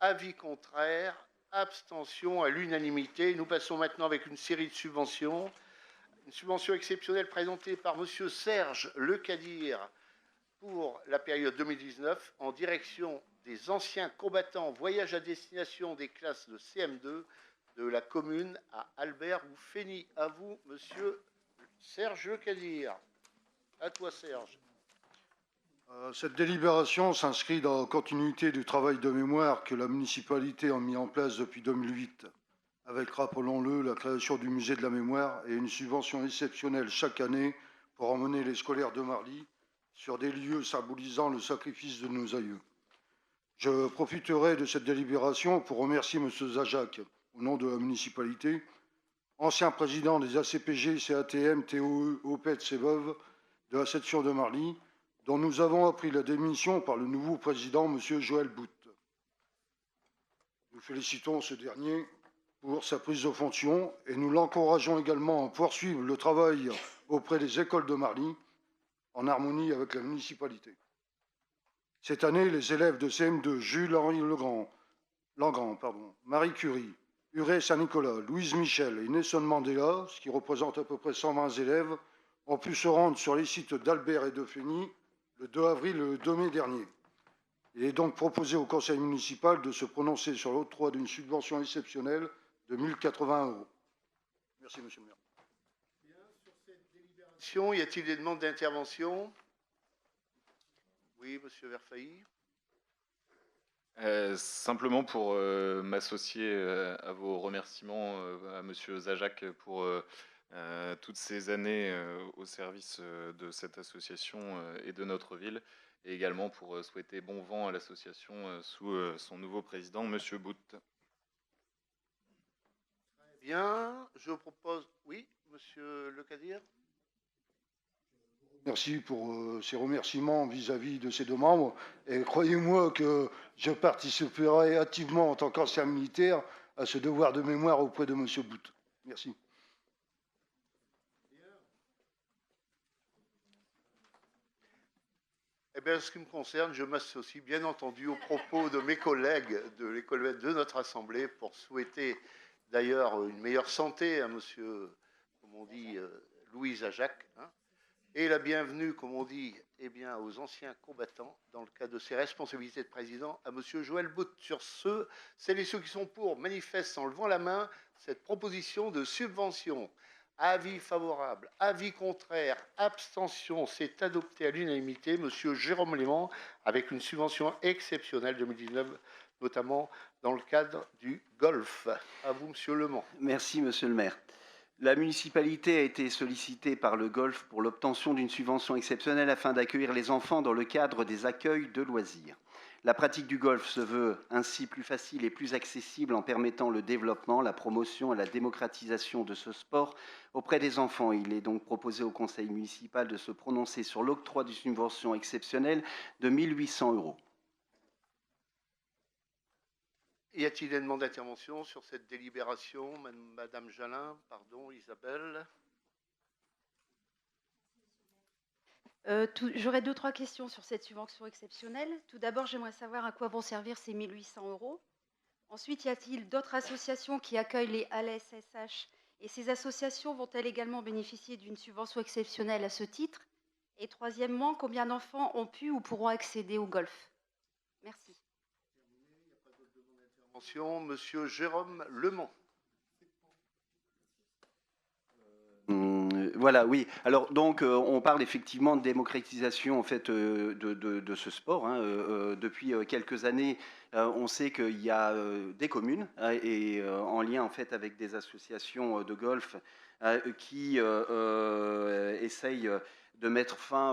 avis contraire, abstention à l'unanimité. Nous passons maintenant avec une série de subventions. Une subvention exceptionnelle présentée par M. Serge Lecadir pour la période 2019 en direction des anciens combattants voyage à destination des classes de CM2 de la commune à Albert ou Fény. À vous, M. Serge Lecadir. À toi, Serge. Cette délibération s'inscrit dans la continuité du travail de mémoire que la municipalité a mis en place depuis 2008, avec, rappelons-le, la création du musée de la mémoire et une subvention exceptionnelle chaque année pour emmener les scolaires de Marly sur des lieux symbolisant le sacrifice de nos aïeux. Je profiterai de cette délibération pour remercier M. Zajac, au nom de la municipalité, ancien président des ACPG, CATM, TOE, OPET, CEVOV de la section de Marly, dont nous avons appris la démission par le nouveau président, M. Joël Bout. Nous félicitons ce dernier pour sa prise de fonction et nous l'encourageons également à poursuivre le travail auprès des écoles de Marly en harmonie avec la municipalité. Cette année, les élèves de CM2 Jules-Henri Langrand, Marie Curie, Uré Saint-Nicolas, Louise Michel et Nelson Mandela, ce qui représente à peu près 120 élèves, ont pu se rendre sur les sites d'Albert et de Fény le 2 avril et le 2 mai dernier. Il est donc proposé au conseil municipal de se prononcer sur l'octroi d'une subvention exceptionnelle de 1 080 €. Merci, monsieur le maire. Bien, sur cette délibération, y a-t-il des demandes d'intervention? Oui, monsieur Verfailly. Simplement pour m'associer à vos remerciements à monsieur Zajac pour toutes ces années au service de cette association et de notre ville, et également pour souhaiter bon vent à l'association sous son nouveau président, monsieur Bout. Très bien, je propose... Oui, monsieur Lecadir. Merci pour ces remerciements vis-à-vis de ces deux membres. Et croyez-moi que je participerai activement en tant qu'ancien militaire à ce devoir de mémoire auprès de monsieur Bout. Merci. Eh bien, en ce qui me concerne, je m'associe bien entendu aux propos de mes collègues de l'école de notre Assemblée pour souhaiter d'ailleurs une meilleure santé à monsieur, comme on dit, Louis Zajac, et la bienvenue, comme on dit, aux anciens combattants dans le cadre de ses responsabilités de président à monsieur Joël Bout. Sur ce, celles et ceux qui sont pour manifestent en levant la main cette proposition de subvention. Avis favorable, avis contraire, abstention, c'est adopté à l'unanimité. Monsieur Jérôme Léman, avec une subvention exceptionnelle 2019, notamment dans le cadre du golf. À vous, monsieur Lemans. Merci, monsieur le maire. La municipalité a été sollicitée par le golf pour l'obtention d'une subvention exceptionnelle afin d'accueillir les enfants dans le cadre des accueils de loisirs. La pratique du golf se veut ainsi plus facile et plus accessible en permettant le développement, la promotion et la démocratisation de ce sport auprès des enfants. Il est donc proposé au conseil municipal de se prononcer sur l'octroi d'une subvention exceptionnelle de 1 800 €. Y a-t-il des demandes d'intervention sur cette délibération? Madame Jalin, pardon, Isabelle. J'aurais 2-3 questions sur cette subvention exceptionnelle. Tout d'abord, j'aimerais savoir à quoi vont servir ces 1 800 €. Ensuite, y a-t-il d'autres associations qui accueillent les ALSSH et ces associations vont-elles également bénéficier d'une subvention exceptionnelle à ce titre? Et troisièmement, combien d'enfants ont pu ou pourront accéder au golf? Merci. Monsieur Jérôme Lemont. Voilà, oui. Alors donc, on parle effectivement de démocratisation en fait de ce sport. Hein. Depuis quelques années, on sait qu'il y a des communes et en lien en fait avec des associations de golf qui essayent de mettre fin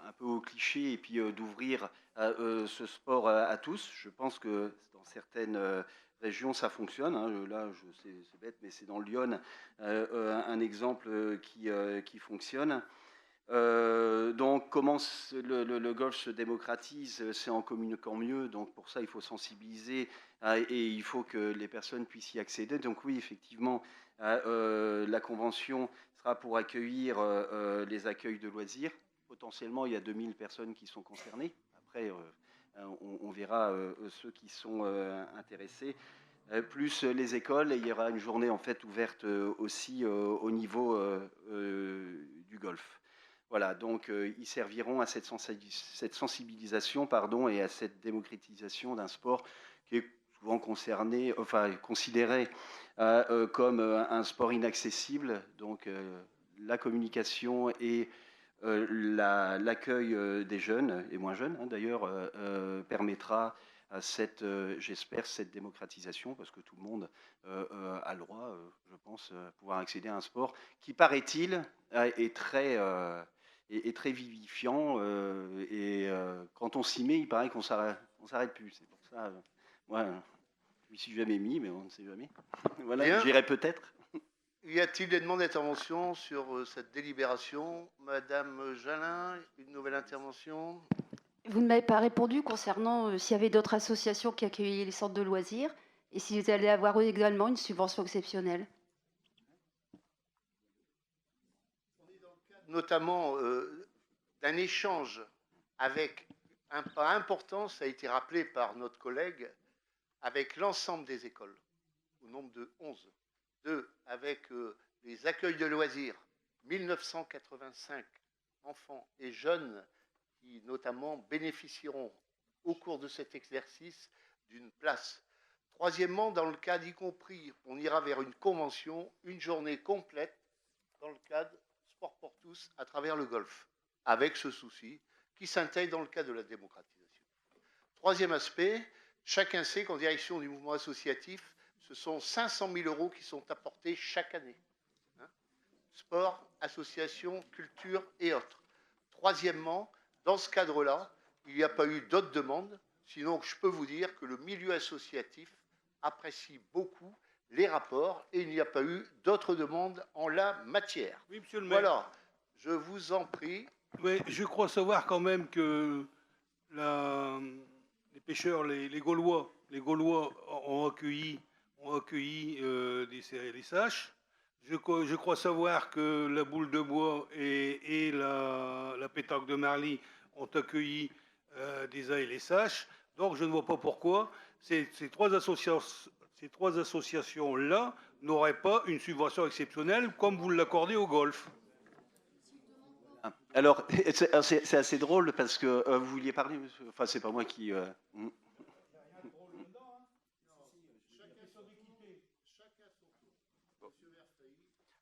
un peu aux clichés et puis d'ouvrir ce sport à tous. Je pense que dans certaines région, ça fonctionne. Hein. Là, c'est bête, mais c'est dans le Lyon un exemple qui fonctionne. Donc, comment le golf se démocratise? C'est en communiquant mieux. Donc, pour ça, il faut sensibiliser et il faut que les personnes puissent y accéder. Donc, oui, effectivement, la convention sera pour accueillir les accueils de loisirs. Potentiellement, il y a 2000 personnes qui sont concernées. Après, on verra ceux qui sont intéressés, plus les écoles, et il y aura une journée en fait ouverte aussi au niveau du golf. Voilà, donc ils serviront à cette sensibilisation et à cette démocratisation d'un sport qui est souvent considéré comme un sport inaccessible. Donc la communication et l'accueil des jeunes, et moins jeunes d'ailleurs, permettra à j'espère, cette démocratisation, parce que tout le monde a le droit, je pense, à pouvoir accéder à un sport qui, paraît-il, est très vivifiant, et quand on s'y met, il paraît qu'on s'arrête plus. C'est pour ça, moi, je m'y suis jamais mis, mais on ne sait jamais. Voilà, j'irai peut-être. Y a-t-il des demandes d'intervention sur cette délibération? Madame Jalin, une nouvelle intervention? Vous ne m'avez pas répondu concernant s'il y avait d'autres associations qui accueillaient les centres de loisirs et s'ils allaient avoir également une subvention exceptionnelle. Notamment d'un échange avec un pas important, ça a été rappelé par notre collègue, avec l'ensemble des écoles, au nombre de 11. 2, avec les accueils de loisirs, 1985 enfants et jeunes qui notamment bénéficieront au cours de cet exercice d'une place. Troisièmement, dans le cadre y compris, on ira vers une convention, une journée complète dans le cadre sport pour tous à travers le golf, avec ce souci qui s'intègre dans le cadre de la démocratisation. Troisième aspect, chacun sait qu'en direction du mouvement associatif, ce sont 500 000 € qui sont apportés chaque année. Hein? Sport, association, culture et autres. Troisièmement, dans ce cadre-là, il n'y a pas eu d'autres demandes, sinon je peux vous dire que le milieu associatif apprécie beaucoup les rapports et il n'y a pas eu d'autres demandes en la matière. Oui, monsieur le maire. Voilà, je vous en prie. Oui, je crois savoir quand même que les pêcheurs, les Gaulois ont accueilli des CRLSH. Je crois savoir que la boule de bois et la pétanque de Marly ont accueilli des ALSH. Donc je ne vois pas pourquoi ces trois associations-là n'auraient pas une subvention exceptionnelle comme vous l'accordez au golf. Alors, c'est assez drôle parce que vous vouliez parler, monsieur. Enfin, c'est pas moi qui...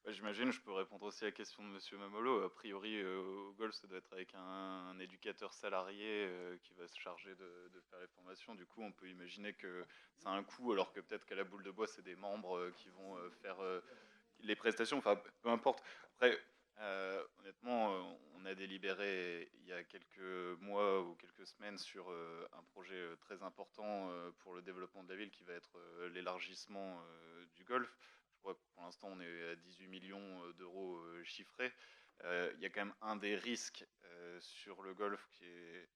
J'imagine, je peux répondre aussi à la question de monsieur Mamolo. A priori, au golf, ça doit être avec un éducateur salarié qui va se charger de faire les formations. Du coup, on peut imaginer que ça a un coût, alors que peut-être qu'à la boule de bois, c'est des membres qui vont faire les prestations. Enfin, peu importe. Après, honnêtement, on a a délibéré il y a quelques mois ou quelques semaines sur un projet très important pour le développement de la ville qui va être l'élargissement du golf. Je crois que pour l'instant on est à 18 millions d'euros chiffrés. Il y a quand même un des risques sur le golf qui est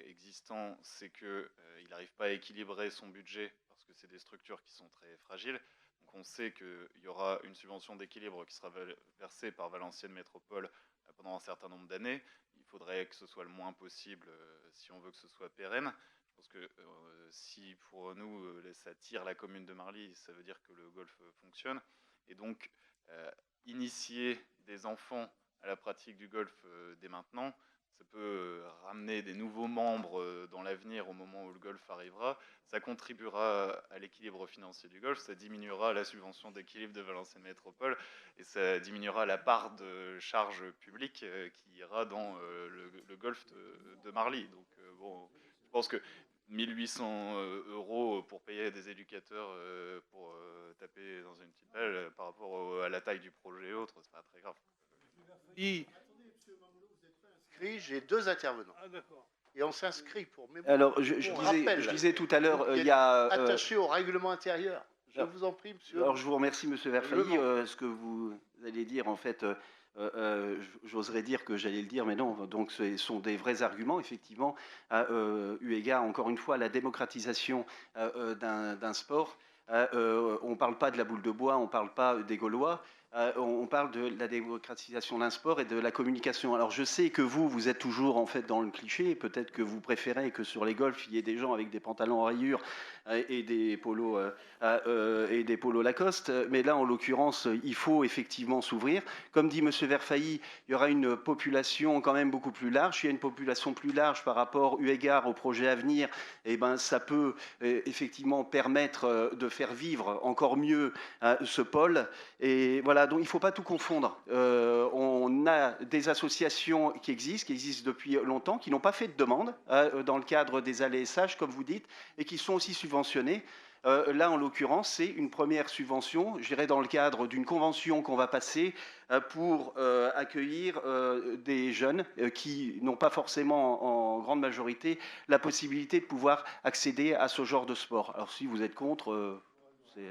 existant, c'est qu'il n'arrive pas à équilibrer son budget parce que c'est des structures qui sont très fragiles. Donc on sait qu'il y aura une subvention d'équilibre qui sera versée par Valenciennes Métropole pendant un certain nombre d'années. Il faudrait que ce soit le moins possible si on veut que ce soit pérenne. Je pense que si pour nous ça tire la commune de Marly, ça veut dire que le golf fonctionne. Et donc initier des enfants à la pratique du golf dès maintenant, ça peut ramener des nouveaux membres dans l'avenir au moment où le golf arrivera. Ça contribuera à l'équilibre financier du golf, ça diminuera la subvention d'équilibre de Valenciennes Métropole et ça diminuera la part de charge publique qui ira dans le golf de Marly. Donc bon, je pense que 1800 € pour payer des éducateurs pour taper dans une petite balle par rapport à la taille du projet et autres, c'est pas très grave. J'ai deux intervenants. Ah, d'accord. Et on s'inscrit pour mémoire. Alors, je disais tout à l'heure, il y a... attaché au règlement intérieur. Je vous en prie, monsieur. Alors, je vous remercie, monsieur Verfailly. Ce que vous allez dire, en fait, j'oserais dire que j'allais le dire, mais non. Donc, ce sont des vrais arguments, effectivement, eu égard, encore une fois, à la démocratisation d'un sport. On ne parle pas de la boule de bois, on ne parle pas des Gaulois. On parle de la démocratisation d'un sport et de la communication. Alors je sais que vous êtes toujours en fait dans le cliché, peut-être que vous préférez que sur les golfs il y ait des gens avec des pantalons en rayures et des polos Lacoste, mais là en l'occurrence il faut effectivement s'ouvrir. Comme dit monsieur Verfailly, il y aura une population quand même beaucoup plus large. S'il y a une population plus large par rapport eu égard au projet à venir, eh ben ça peut effectivement permettre de faire vivre encore mieux ce pôle. Et voilà, donc il ne faut pas tout confondre. On a des associations qui existent depuis longtemps, qui n'ont pas fait de demande dans le cadre des ALSH, comme vous dites, et qui sont aussi subventionnées. Là, en l'occurrence, c'est une première subvention, je dirais dans le cadre d'une convention qu'on va passer pour accueillir des jeunes qui n'ont pas forcément, en grande majorité, la possibilité de pouvoir accéder à ce genre de sport. Alors, si vous êtes contre, c'est...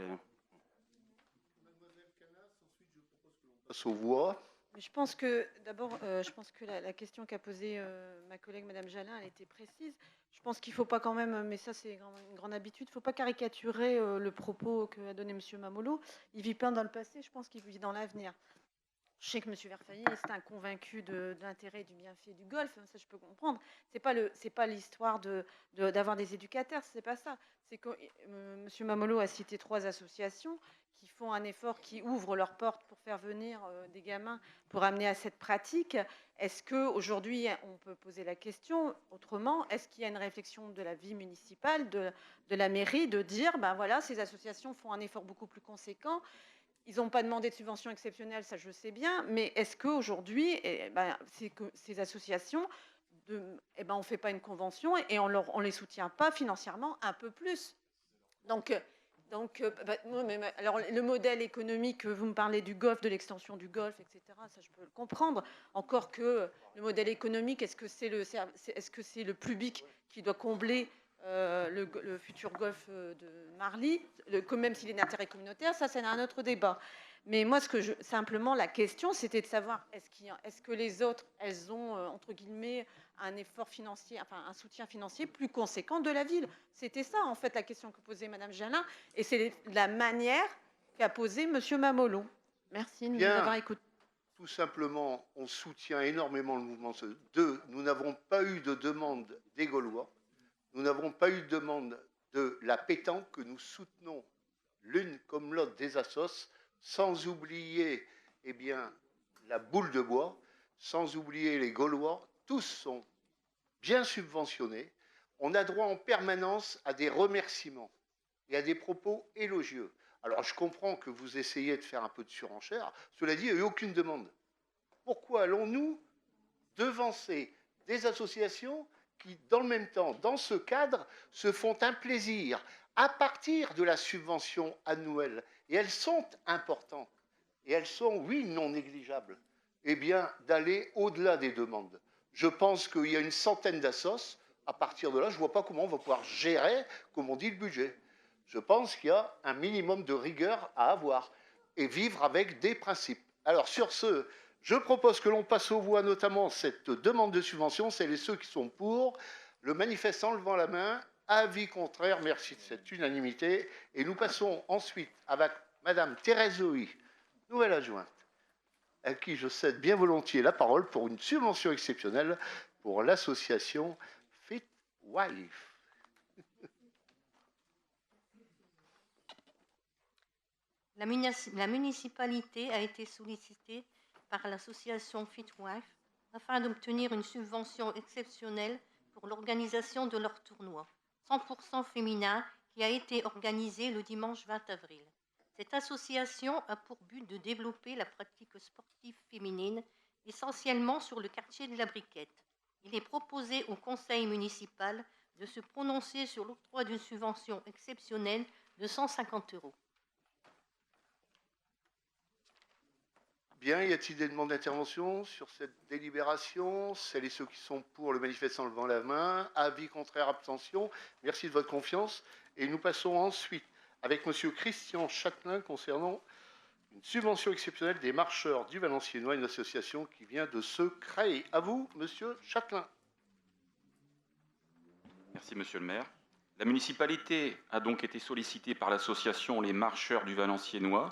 Aux voix. Je pense que d'abord, la question qu'a posée ma collègue Madame Jalin, elle était précise. Je pense qu'il ne faut pas quand même, mais ça c'est une grande habitude, il ne faut pas caricaturer le propos qu'a donné Monsieur Mamolo. Il vit pas dans le passé, je pense qu'il vit dans l'avenir. Je sais que Monsieur Verfailly est un convaincu de l'intérêt et du bienfait du golf, ça je peux comprendre. C'est pas l'histoire d'avoir des éducateurs, c'est pas ça. C'est que Monsieur Mamolo a cité 3 associations qui font un effort, qui ouvrent leurs portes pour faire venir des gamins, pour amener à cette pratique. Est-ce qu'aujourd'hui, on peut poser la question autrement, est-ce qu'il y a une réflexion de la vie municipale, de la mairie, de dire, ben voilà, ces associations font un effort beaucoup plus conséquent, ils n'ont pas demandé de subvention exceptionnelle, ça je sais bien, mais est-ce qu'aujourd'hui, ces associations, on ne fait pas une convention et on ne les soutient pas financièrement un peu plus? Alors, le modèle économique, vous me parlez du golf, de l'extension du golf, etc., ça je peux le comprendre. Encore que le modèle économique, est-ce que c'est le public qui doit combler le futur golf de Marly, même s'il est d'intérêt communautaire, ça c'est un autre débat. Mais moi, simplement, la question, c'était de savoir, est-ce que les autres, elles ont, entre guillemets, un effort financier, enfin un soutien financier plus conséquent de la ville? C'était ça, en fait, la question que posait Madame Jalin, et c'est la manière qu'a posée Monsieur Mamolo. Merci de nous avoir écoutés. Tout simplement, on soutient énormément le mouvement. Nous n'avons pas eu de demande des Gaulois, nous n'avons pas eu de demande de la pétanque, que nous soutenons l'une comme l'autre des assos, sans oublier la boule de bois, sans oublier les Gaulois, tous sont bien subventionnés. On a droit en permanence à des remerciements et à des propos élogieux. Alors je comprends que vous essayez de faire un peu de surenchère, cela dit, il n'y a eu aucune demande. Pourquoi allons-nous devancer des associations qui, dans le même temps, dans ce cadre, se font un plaisir à partir de la subvention annuelle? Et elles sont importantes. Et elles sont, oui, non négligeables. eh bien, d'aller au-delà des demandes. Je pense qu'il y a une centaine d'assos. À partir de là, je ne vois pas comment on va pouvoir gérer, comme on dit, le budget. Je pense qu'il y a un minimum de rigueur à avoir et vivre avec des principes. Alors, sur ce, je propose que l'on passe aux voix, notamment cette demande de subvention, celles et ceux qui sont pour, le manifestant levant la main, avis contraire, merci de cette unanimité. Et nous passons ensuite avec Madame Thérèse Zoï, nouvelle adjointe, à qui je cède bien volontiers la parole pour une subvention exceptionnelle pour l'association Fit Wife. La municipalité a été sollicitée par l'association FitWife afin d'obtenir une subvention exceptionnelle pour l'organisation de leur tournoi 100% féminin qui a été organisé le dimanche 20 avril. Cette association a pour but de développer la pratique sportive féminine, essentiellement sur le quartier de la Briquette. Il est proposé au conseil municipal de se prononcer sur l'octroi d'une subvention exceptionnelle de 150 €. Bien, y a-t-il des demandes d'intervention sur cette délibération? Celles et ceux qui sont pour, le manifestant levant la main. Avis contraire, abstention. Merci de votre confiance. Et nous passons ensuite avec M. Christian Châtelain concernant une subvention exceptionnelle des marcheurs du Valenciennois, une association qui vient de se créer. À vous, M. Châtelain. Merci, Monsieur le maire. La municipalité a donc été sollicitée par l'association Les Marcheurs du Valenciennois,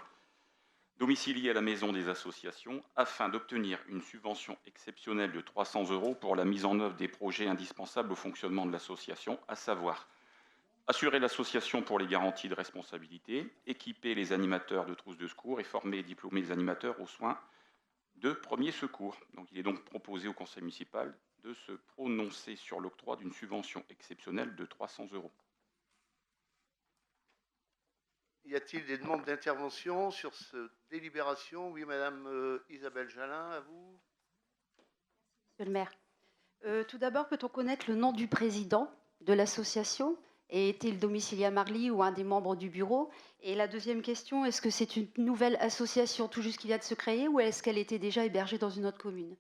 domiciliée à la maison des associations, afin d'obtenir une subvention exceptionnelle de 300 € pour la mise en œuvre des projets indispensables au fonctionnement de l'association, à savoir assurer l'association pour les garanties de responsabilité, équiper les animateurs de trousses de secours et former et diplômer les animateurs aux soins de premiers secours. Donc, il est donc proposé au conseil municipal de se prononcer sur l'octroi d'une subvention exceptionnelle de 300 €. Y a-t-il des demandes d'intervention sur cette délibération? Oui, Madame Isabelle Jalin, à vous. Monsieur le maire, tout d'abord, peut-on connaître le nom du président de l'association? Et est-il domicilié à Marly ou un des membres du bureau? Et la deuxième question, est-ce que c'est une nouvelle association tout juste qui vient de se créer ou est-ce qu'elle était déjà hébergée dans une autre commune?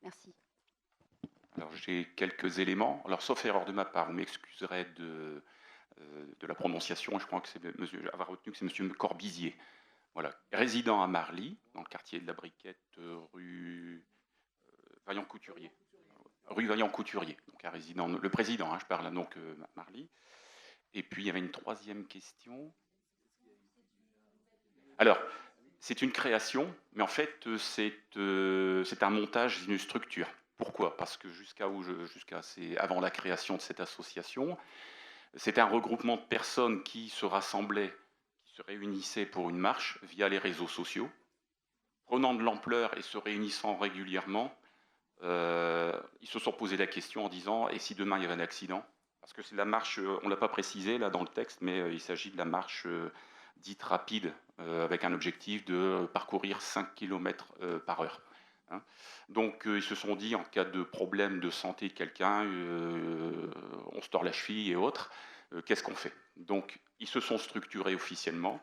Merci. Alors, j'ai quelques éléments. Alors, sauf erreur de ma part, vous m'excuserez de la prononciation, je crois que c'est avoir retenu que c'est Monsieur Corbizier. Voilà, résident à Marly, dans le quartier de la Briquette, rue Vaillant-Couturier. Rue Vaillant-Couturier, donc un résident, le président, je parle donc Marly. Et puis il y avait une troisième question. Alors, c'est une création, mais en fait c'est un montage d'une structure. Pourquoi? Parce que avant la création de cette association, c'était un regroupement de personnes qui se rassemblaient, qui se réunissaient pour une marche via les réseaux sociaux, prenant de l'ampleur et se réunissant régulièrement. Ils se sont posé la question en disant « et si demain il y avait un accident ?» Parce que c'est la marche, on ne l'a pas précisé là dans le texte, mais il s'agit de la marche dite rapide, avec un objectif de parcourir 5 km par heure. Hein. Donc ils se sont dit, en cas de problème de santé de quelqu'un, on se tord la cheville et autres, qu'est-ce qu'on fait? Donc ils se sont structurés officiellement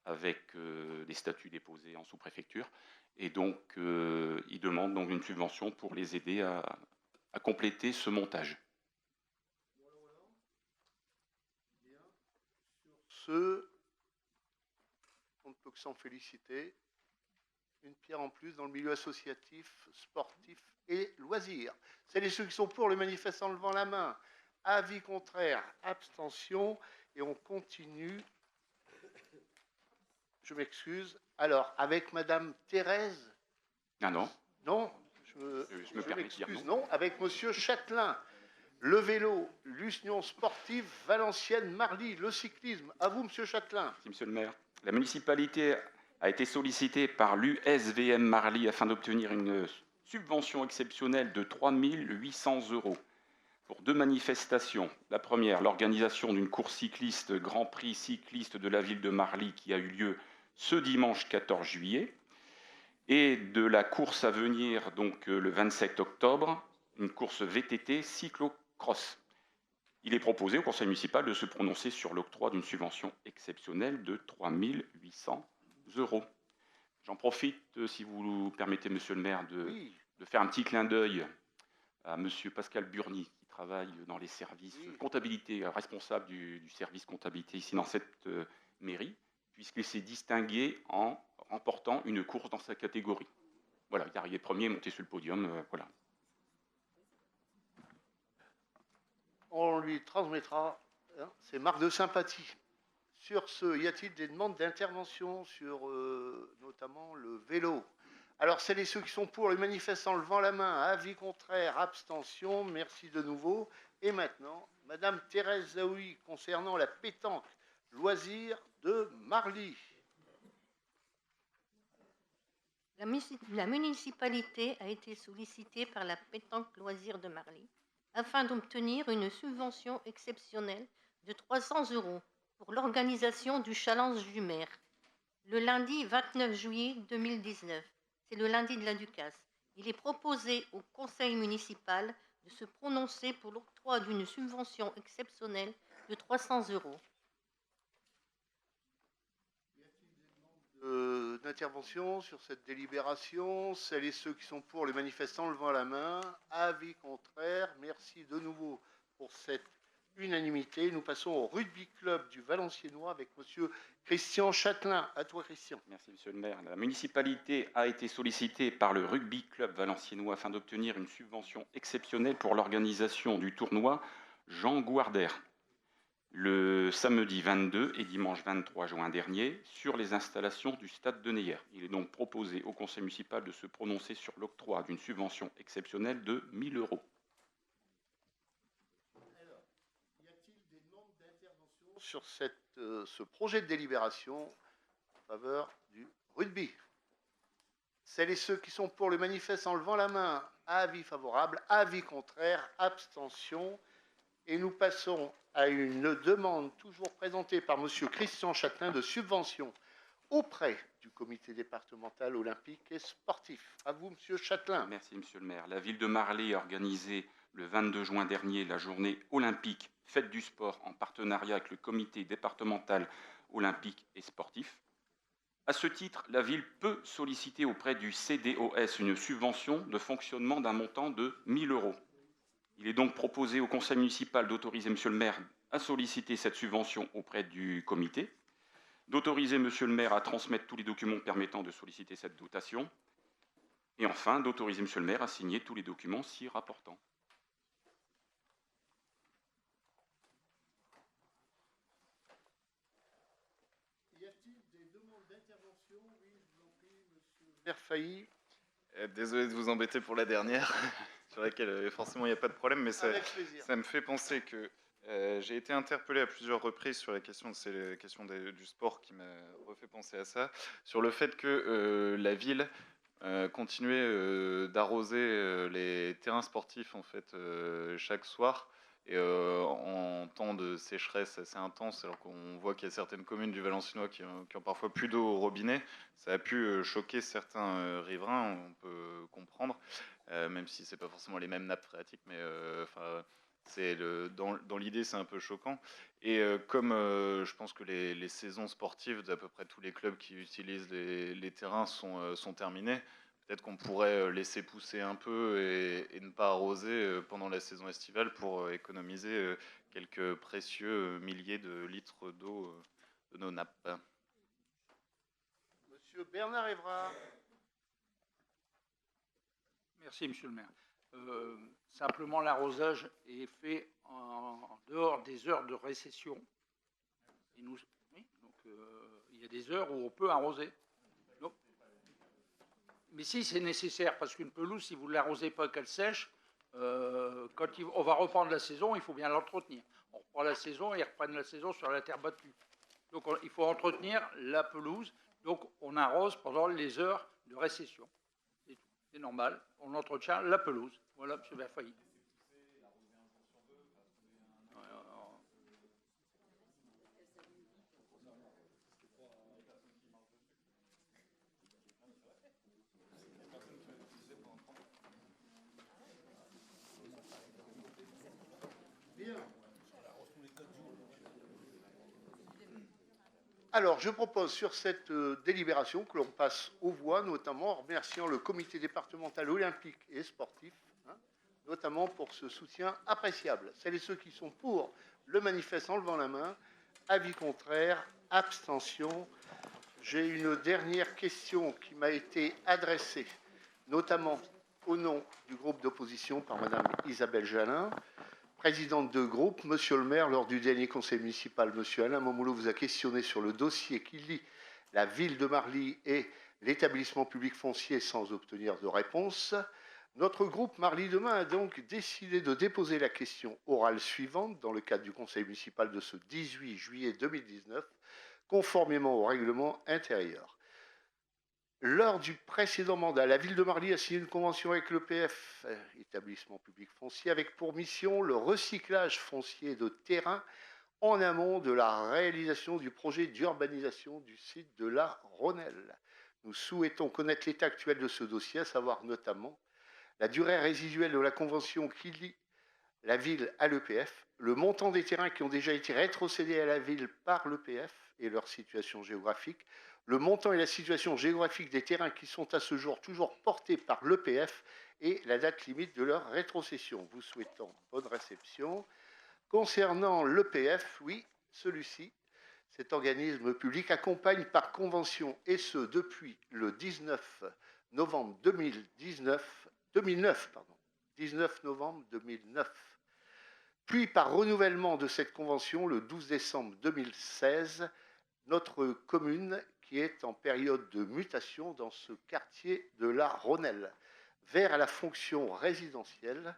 avec des statuts déposés en sous-préfecture, et donc ils demandent donc une subvention pour les aider à compléter ce montage. Sur ce, on ne peut que s'en féliciter. Une pierre en plus dans le milieu associatif, sportif et loisirs. Celles et ceux qui sont pour, le manifestant levant la main. Avis contraire, abstention. Et on continue. Je m'excuse. Alors, avec Madame Thérèse. Ah non. Non, je m'excuse. Non, avec Monsieur Châtelain. Le vélo, l'Union sportive Valenciennes Marly, le cyclisme. À vous, Monsieur Châtelain. Merci, Monsieur le maire. La municipalité a été sollicitée par l'USVM Marly afin d'obtenir une subvention exceptionnelle de 3 800 € pour 2 manifestations. La première, l'organisation d'une course cycliste, Grand Prix cycliste de la ville de Marly, qui a eu lieu ce dimanche 14 juillet, et de la course à venir, donc le 27 octobre, une course VTT cyclo-cross. Il est proposé au conseil municipal de se prononcer sur l'octroi d'une subvention exceptionnelle de 3 800 €. J'en profite, si vous permettez, monsieur le maire, Oui. de faire un petit clin d'œil à monsieur Pascal Burny, qui travaille dans les services comptabilité, responsable du service comptabilité ici dans cette mairie, puisqu'il s'est distingué en remportant une course dans sa catégorie. Voilà, il est arrivé premier, monté sur le podium, voilà. On lui transmettra ses marques de sympathie. Sur ce, y a-t-il des demandes d'intervention sur notamment le vélo? Alors, celles et ceux qui sont pour, les manifestants levant la main, avis contraire, abstention, merci de nouveau. Et maintenant, Madame Thérèse Zaoui, concernant la pétanque loisir de Marly. La municipalité a été sollicitée par la pétanque loisir de Marly afin d'obtenir une subvention exceptionnelle de 300 € pour l'organisation du challenge du maire. Le lundi 29 juillet 2019, c'est le lundi de la Ducasse, il est proposé au conseil municipal de se prononcer pour l'octroi d'une subvention exceptionnelle de 300 €. D'intervention sur cette délibération, celles et ceux qui sont pour, les manifestants levant la main, avis contraire, merci de nouveau pour cette unanimité. Nous passons au rugby club du Valenciennois avec monsieur Christian Châtelain. À toi, Christian. Merci, monsieur le maire. La municipalité a été sollicitée par le rugby club valenciennois afin d'obtenir une subvention exceptionnelle pour l'organisation du tournoi Jean Gouarder le samedi 22 et dimanche 23 juin dernier sur les installations du stade de Neyer. Il est donc proposé au conseil municipal de se prononcer sur l'octroi d'une subvention exceptionnelle de 1 000 €. Sur ce projet de délibération en faveur du rugby. Celles et ceux qui sont pour le manifeste en levant la main, avis favorable, avis contraire, abstention. Et nous passons à une demande toujours présentée par monsieur Christian Châtelain de subvention auprès du comité départemental olympique et sportif. À vous, monsieur Châtelain. Merci, monsieur le maire. La ville de Marly a organisé le 22 juin dernier la journée olympique Fête du sport en partenariat avec le comité départemental olympique et sportif. À ce titre, la ville peut solliciter auprès du CDOS une subvention de fonctionnement d'un montant de 1 000 €. Il est donc proposé au conseil municipal d'autoriser monsieur le maire à solliciter cette subvention auprès du comité, d'autoriser monsieur le maire à transmettre tous les documents permettant de solliciter cette dotation, et enfin d'autoriser monsieur le maire à signer tous les documents s'y rapportant. Y a-t-il des demandes d'intervention? Oui, je vous en prie, monsieur Verfailly. Désolé de vous embêter pour la dernière, sur laquelle forcément il n'y a pas de problème, mais ça me fait penser que j'ai été interpellé à plusieurs reprises sur la question, c'est la question du sport qui m'a refait penser à ça, sur le fait que la ville continuait d'arroser les terrains sportifs en fait chaque soir. Et en temps de sécheresse assez intense, alors qu'on voit qu'il y a certaines communes du Valenciennois qui ont parfois plus d'eau au robinet, ça a pu choquer certains riverains, on peut comprendre, même si c'est pas forcément les mêmes nappes phréatiques, mais dans l'idée c'est un peu choquant. Et comme je pense que les saisons sportives d'à peu près tous les clubs qui utilisent les terrains sont terminées, peut-être qu'on pourrait laisser pousser un peu et ne pas arroser pendant la saison estivale pour économiser quelques précieux milliers de litres d'eau de nos nappes. Monsieur Bernard Évrard. Merci, monsieur le maire. Simplement, l'arrosage est fait en dehors des heures de récession. Et nous, oui, donc, il y a des heures où on peut arroser. Donc, mais si c'est nécessaire, parce qu'une pelouse, si vous ne l'arrosez pas qu'elle sèche, quand on va reprendre la saison, il faut bien l'entretenir. On reprend la saison et ils reprennent la saison sur la terre battue. Donc il faut entretenir la pelouse. Donc on arrose pendant les heures de récession. C'est tout. C'est normal. On entretient la pelouse. Voilà, M. Verfailly. Alors, je propose sur cette délibération que l'on passe aux voix, notamment en remerciant le comité départemental olympique et sportif, hein, notamment pour ce soutien appréciable. Celles et ceux qui sont pour le manifeste en levant la main, avis contraire, abstention. J'ai une dernière question qui m'a été adressée, notamment au nom du groupe d'opposition par Madame Isabelle Jalin, présidente de groupe. Monsieur le maire, lors du dernier conseil municipal, Monsieur Alain Mamoulot vous a questionné sur le dossier qui lie la ville de Marly et l'établissement public foncier sans obtenir de réponse. Notre groupe Marly Demain a donc décidé de déposer la question orale suivante dans le cadre du conseil municipal de ce 18 juillet 2019, conformément au règlement intérieur. Lors du précédent mandat, la ville de Marly a signé une convention avec l'EPF, établissement public foncier, avec pour mission le recyclage foncier de terrain en amont de la réalisation du projet d'urbanisation du site de la Rhônelle. Nous souhaitons connaître l'état actuel de ce dossier, à savoir notamment la durée résiduelle de la convention qui lie la ville à l'EPF, le montant des terrains qui ont déjà été rétrocédés à la ville par l'EPF et leur situation géographique, le montant et la situation géographique des terrains qui sont à ce jour toujours portés par l'EPF et la date limite de leur rétrocession. Vous souhaitant bonne réception. Concernant l'EPF, oui, celui-ci, cet organisme public, accompagne par convention, et ce depuis le 19 novembre 2009, 19 novembre 2009, puis par renouvellement de cette convention le 12 décembre 2016, notre commune qui est en période de mutation dans ce quartier de la Rhônelle, vers la fonction résidentielle,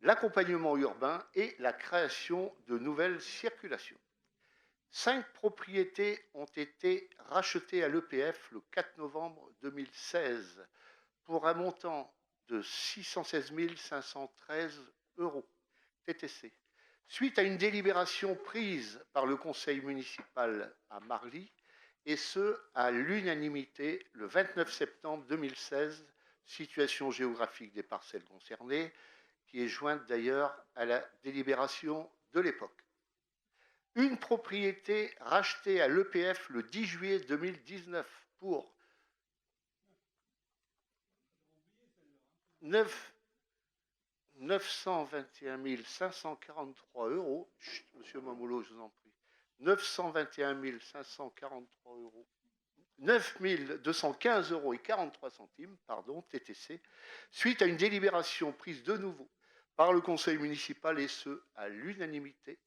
l'accompagnement urbain et la création de nouvelles circulations. 5 propriétés ont été rachetées à l'EPF le 4 novembre 2016 pour un montant de 616 513 € TTC. Suite à une délibération prise par le conseil municipal à Marly, et ce, à l'unanimité, le 29 septembre 2016, situation géographique des parcelles concernées, qui est jointe d'ailleurs à la délibération de l'époque. Une propriété rachetée à l'EPF le 10 juillet 2019 pour 921 543 €. Chut, Monsieur Mamoulot, je vous en prie. 921 543 €. 9 215 € et 43 centimes, pardon, TTC, suite à une délibération prise de nouveau par le conseil municipal, et ce, à l'unanimité,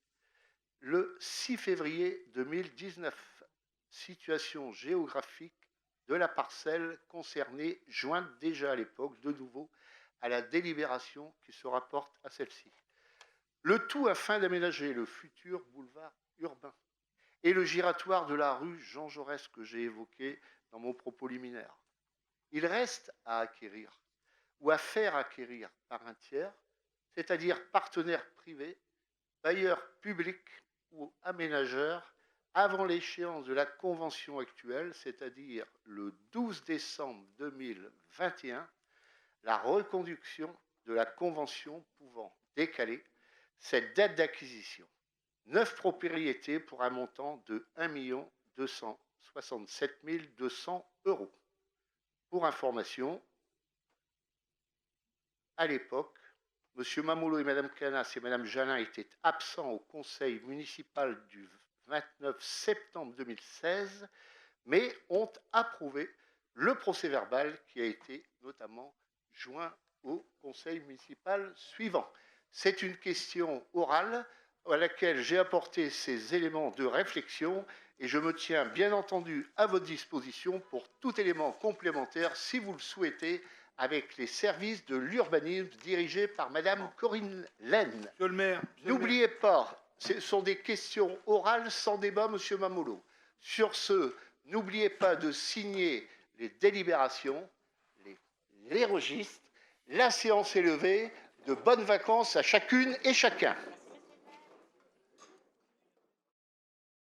le 6 février 2019. Situation géographique de la parcelle concernée, jointe déjà à l'époque, de nouveau, à la délibération qui se rapporte à celle-ci. Le tout afin d'aménager le futur boulevard urbain et le giratoire de la rue Jean Jaurès que j'ai évoqué dans mon propos liminaire. Il reste à acquérir ou à faire acquérir par un tiers, c'est-à-dire partenaire privé, bailleur public ou aménageur, avant l'échéance de la convention actuelle, c'est-à-dire le 12 décembre 2021, la reconduction de la convention pouvant décaler cette date d'acquisition. 9 propriétés pour un montant de 1 267 200 €. Pour information, à l'époque, M. Mamoulot et Mme Canas et Mme Jalin étaient absents au conseil municipal du 29 septembre 2016, mais ont approuvé le procès-verbal qui a été notamment joint au conseil municipal suivant. C'est une question orale à laquelle j'ai apporté ces éléments de réflexion et je me tiens bien entendu à votre disposition pour tout élément complémentaire si vous le souhaitez, avec les services de l'urbanisme dirigés par Madame Corinne Laine. Monsieur le maire. N'oubliez pas, ce sont des questions orales sans débat, Monsieur Mamoulot. Sur ce, n'oubliez pas de signer les délibérations, les registres. La séance est levée. De bonnes vacances à chacune et chacun.